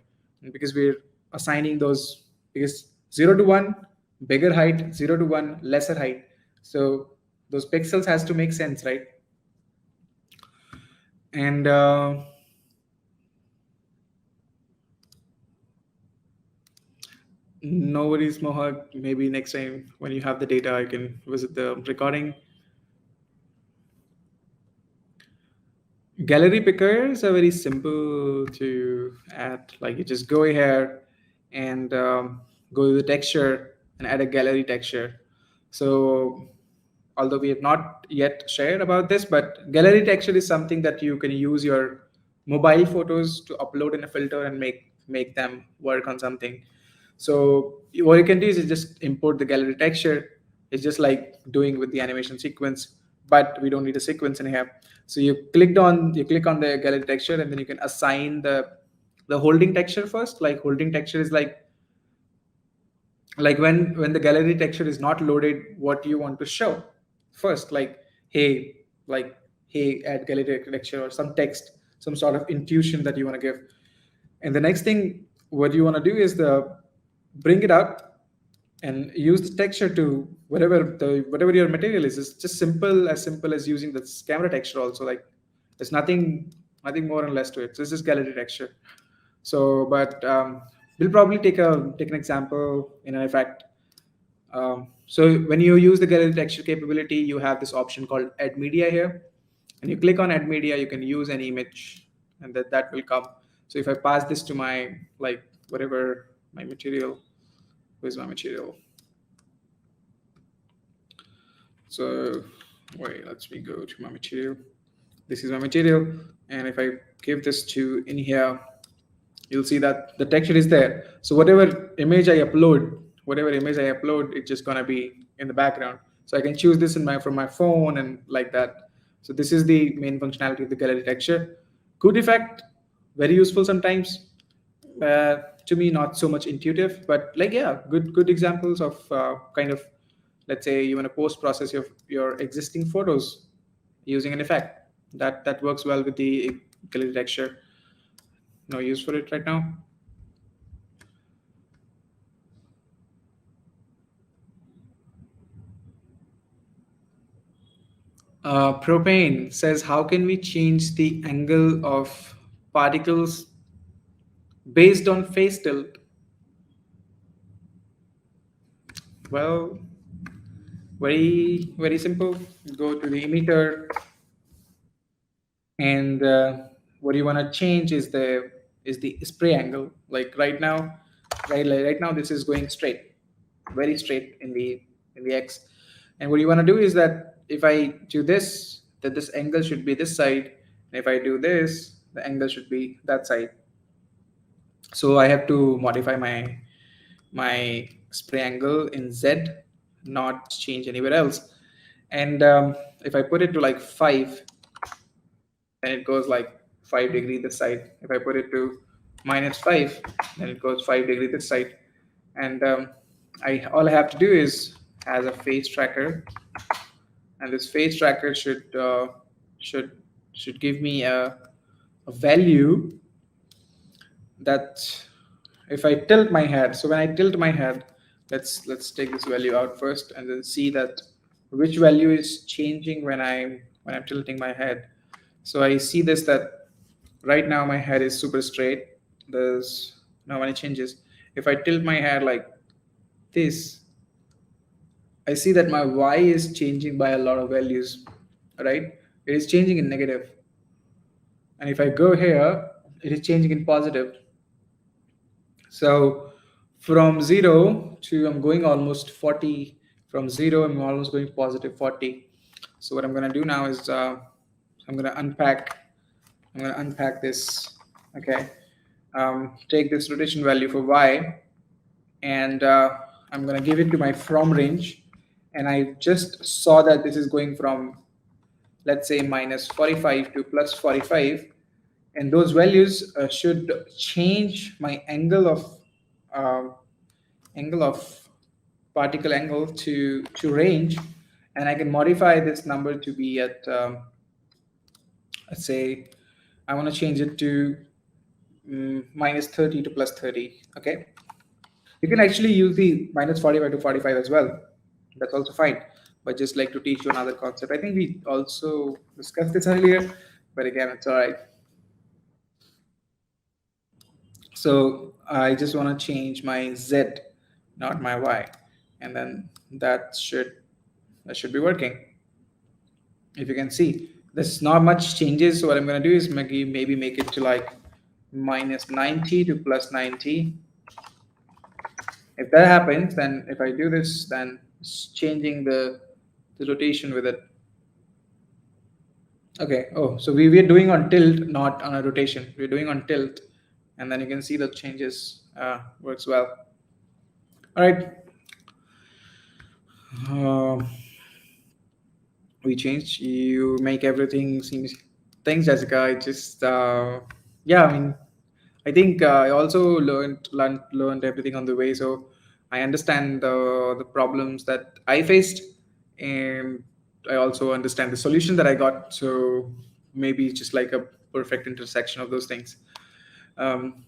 Speaker 2: because we're assigning those, because 0 to 1 bigger height, 0 to 1 lesser height. So those pixels has to make sense, right? And no worries, Mohak. Maybe next time when you have the data, I can visit the recording. Gallery pickers are very simple to add. Like, you just go here and go to the texture and add a gallery texture. So although we have not yet shared about this, but gallery texture is something that you can use your mobile photos to upload in a filter and make them work on something. So what you can do is just import the gallery texture. It's just like doing with the animation sequence, but we don't need a sequence in here. So you click on the gallery texture, and then you can assign the holding texture first. Like, holding texture is like when the gallery texture is not loaded, what you want to show first, hey like hey, add gallery texture, or some text, some sort of intuition that you want to give. And the next thing, what you want to do is bring it up and use the texture to whatever your material is. It's just simple as using the camera texture also. Like, there's nothing more and less to it. So this is gallery texture. So but we'll probably take an example in effect. So when you use the gallery texture capability, you have this option called add media here, and you click on add media. You can use any image, and that will come. So if I pass this to my, like, whatever my material, where's my material? So wait, let me go to my material. This is my material, and if I give this to in here, you'll see that the texture is there. So whatever image I upload, it's just gonna be in the background. So I can choose this in my from my phone and like that. So this is the main functionality of the gallery texture. Good effect, very useful sometimes. To me, not so much intuitive, but like yeah, good examples of kind of, let's say you want to post process your existing photos using an effect that works well with the gallery texture. No use for it right now. Propane says, how can we change the angle of particles based on phase tilt? Well, very simple. Go to the emitter, and what you want to change is the spray angle. Like right now, right now, this is going straight, very straight in the X. And what you want to do is that if I do this, that this angle should be this side, and if I do this, the angle should be that side. So I have to modify my spray angle in Z, not change anywhere else. And if I put it to like 5, then it goes like 5 degree this side. If I put it to -5, then it goes 5 degree this side. And I all I have to do is has a phase tracker, and this phase tracker should should give me a value that if I tilt my head. So when I tilt my head, let's take this value out first and then see that which value is changing when I'm tilting my head. So I see this that right now my head is super straight. There's no any changes. If I tilt my head like this, I see that my y is changing by a lot of values, right? It is changing in negative. And if I go here, it is changing in positive. So from 0 to I'm going almost 40. From 0, I'm almost going positive 40. So what I'm going to do now is I'm going to unpack. I'm going to unpack this. Okay. Take this rotation value for y, and I'm going to give it to my from range. And I just saw that this is going from, let's say, -45 to +45, and those values should change my uh, angle of particle angle to range, and I can modify this number to be at let's say I want to change it to -30 to +30. Okay, you can actually use the -45 to 45 as well. That's also fine. But just like to teach you another concept. I think we also discussed this earlier, but again, it's all right. So I just want to change my Z, not my Y, and then that should be working. If you can see, there's not much changes. So what I'm going to do is maybe make it to like -90 to +90. If that happens, then if I do this, then it's changing the rotation with it. Okay. Oh, so we're doing on tilt, not on a rotation. We're doing on tilt, and then you can see the changes works well. All right. Uh, we changed. You make everything seems. Thanks, Jessica. I just yeah. I mean, I think I also learned everything on the way, so I understand the problems that I faced, and I also understand the solution that I got. So maybe it's just like a perfect intersection of those things. Um,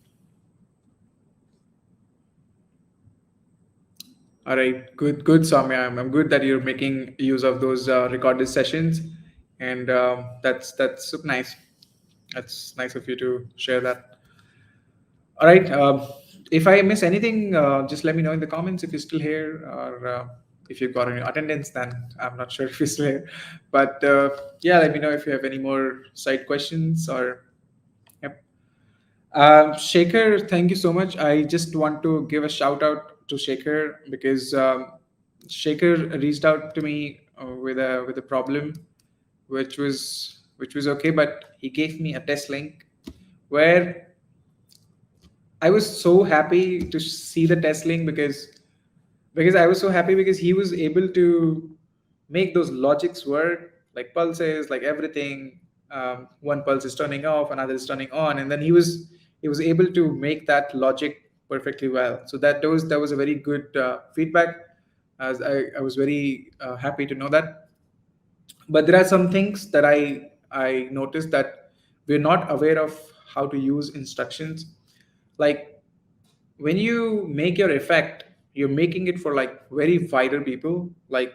Speaker 2: all right, good, Soumya. I'm good that you're making use of those recorded sessions, and that's super nice. That's nice of you to share that. All right. If I miss anything, just let me know in the comments if you're still here, or if you've got any attendance, then I'm not sure if you're still here. But yeah, let me know if you have any more side questions or. Yep. Shaker, thank you so much. I just want to give a shout out to Shaker because Shaker reached out to me with a problem, which was okay, but he gave me a test link where I was so happy to see the test link because I was so happy because he was able to make those logics work, like pulses, like everything. One pulse is turning off, another is turning on, and then he was able to make that logic perfectly well. So that was a very good feedback. As I was very happy to know that. But there are some things that I noticed that we're not aware of how to use instructions. Like when you make your effect, you're making it for like very vital people, like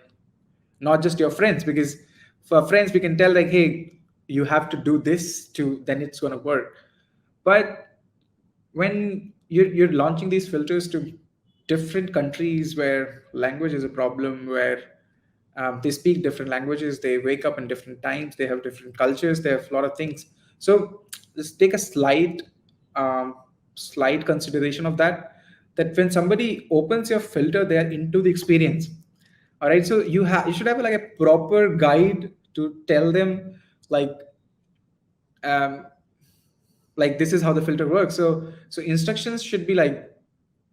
Speaker 2: not just your friends, because for friends we can tell like, hey, you have to do this to then it's going to work. But when you're launching these filters to different countries where language is a problem, where they speak different languages, they wake up in different times, they have different cultures, they have a lot of things. So just take a um, slight consideration of that, that when somebody opens your filter, they are into the experience. All right, so you should have like a proper guide to tell them like, um, this is how the filter works. So instructions should be like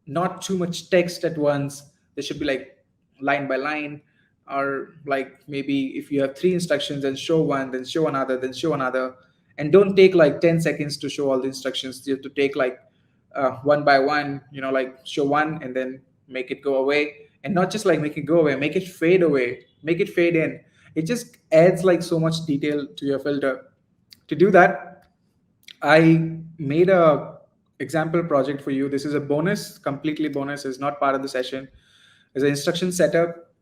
Speaker 2: not too much text at once. They should be like line by line, or like maybe if you have three instructions, then show one, then show another, then show another. And don't take like 10 seconds to show all the instructions. You have to take like one by one, like show one and then make it go away. And not just like make it go away, make it fade away, make it fade in. It just adds like so much detail to your filter. To do that, I made a example project for you. This is a bonus, completely bonus. Is not part of the session. There's an instruction setup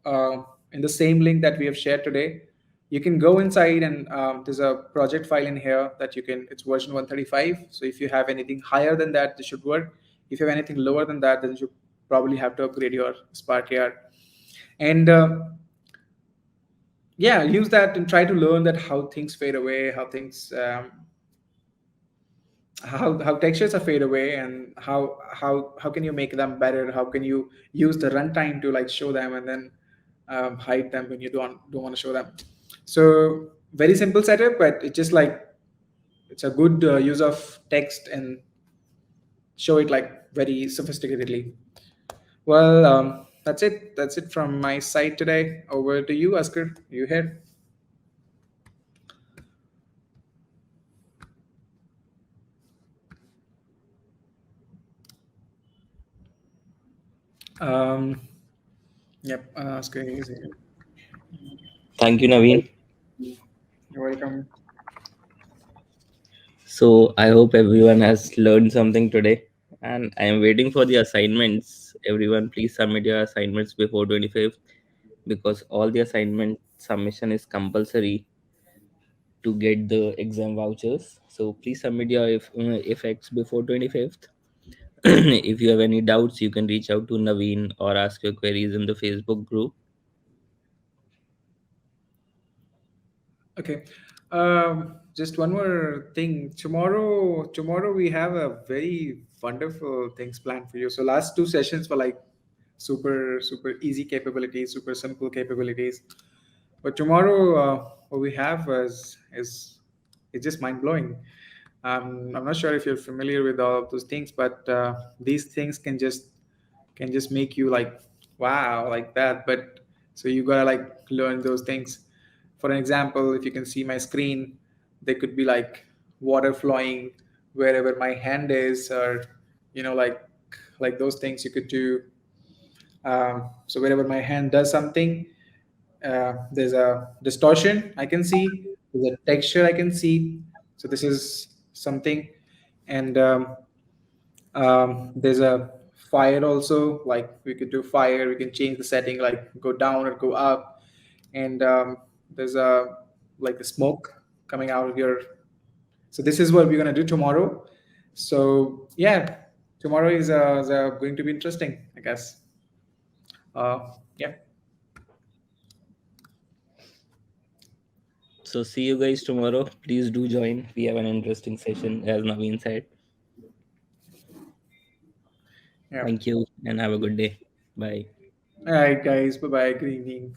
Speaker 2: in the same link that we have shared today. You can go inside and there's a project file in here that you can. It's version 135. So if you have anything higher than that, this should work. If you have anything lower than that, then you probably have to upgrade your Spark AR. And yeah, use that and try to learn that how things fade away, how textures are fade away, and how can you make them better, how can you use the runtime to like show them and then hide them when you don't want to show them. So very simple setup, but it's just like it's a good use of text and show it like very sophisticatedly. Well, that's it from my side today. Over to you, Askar. You here? um yep, Askar is here.
Speaker 1: Thank you, Naveen.
Speaker 2: You're welcome.
Speaker 1: So I hope everyone has learned something today, and I am waiting for the assignments. Everyone, please submit your assignments before 25th, because all the assignment submission is compulsory to get the exam vouchers. So please submit your effects before 25th. If you have any doubts, you can reach out to Naveen or ask your queries in the Facebook group.
Speaker 2: Okay. Just one more thing. Tomorrow we have a very wonderful things planned for you. So last two sessions were like super easy capabilities, super simple capabilities. But tomorrow, what we have is it's just mind blowing. I'm not sure if you're familiar with all of those things, but these things can just make you like wow, like that. But so you gotta like learn those things. For an example, if you can see my screen, there could be like water flowing wherever my hand is, or like those things you could do. So wherever my hand does something, there's a distortion I can see, there's a texture I can see. So this is something. And there's a fire also, like we could do fire, we can change the setting, like go down or go up. And there's a like the smoke coming out of your. So this is what we're going to do tomorrow. So yeah, tomorrow is going to be interesting, I guess. uh, yeah.
Speaker 1: So see you guys tomorrow. Please do join. We have an interesting session, as Naveen said.
Speaker 2: Yeah.
Speaker 1: Thank you and have a good day. Bye.
Speaker 2: All right, guys, bye bye, good evening.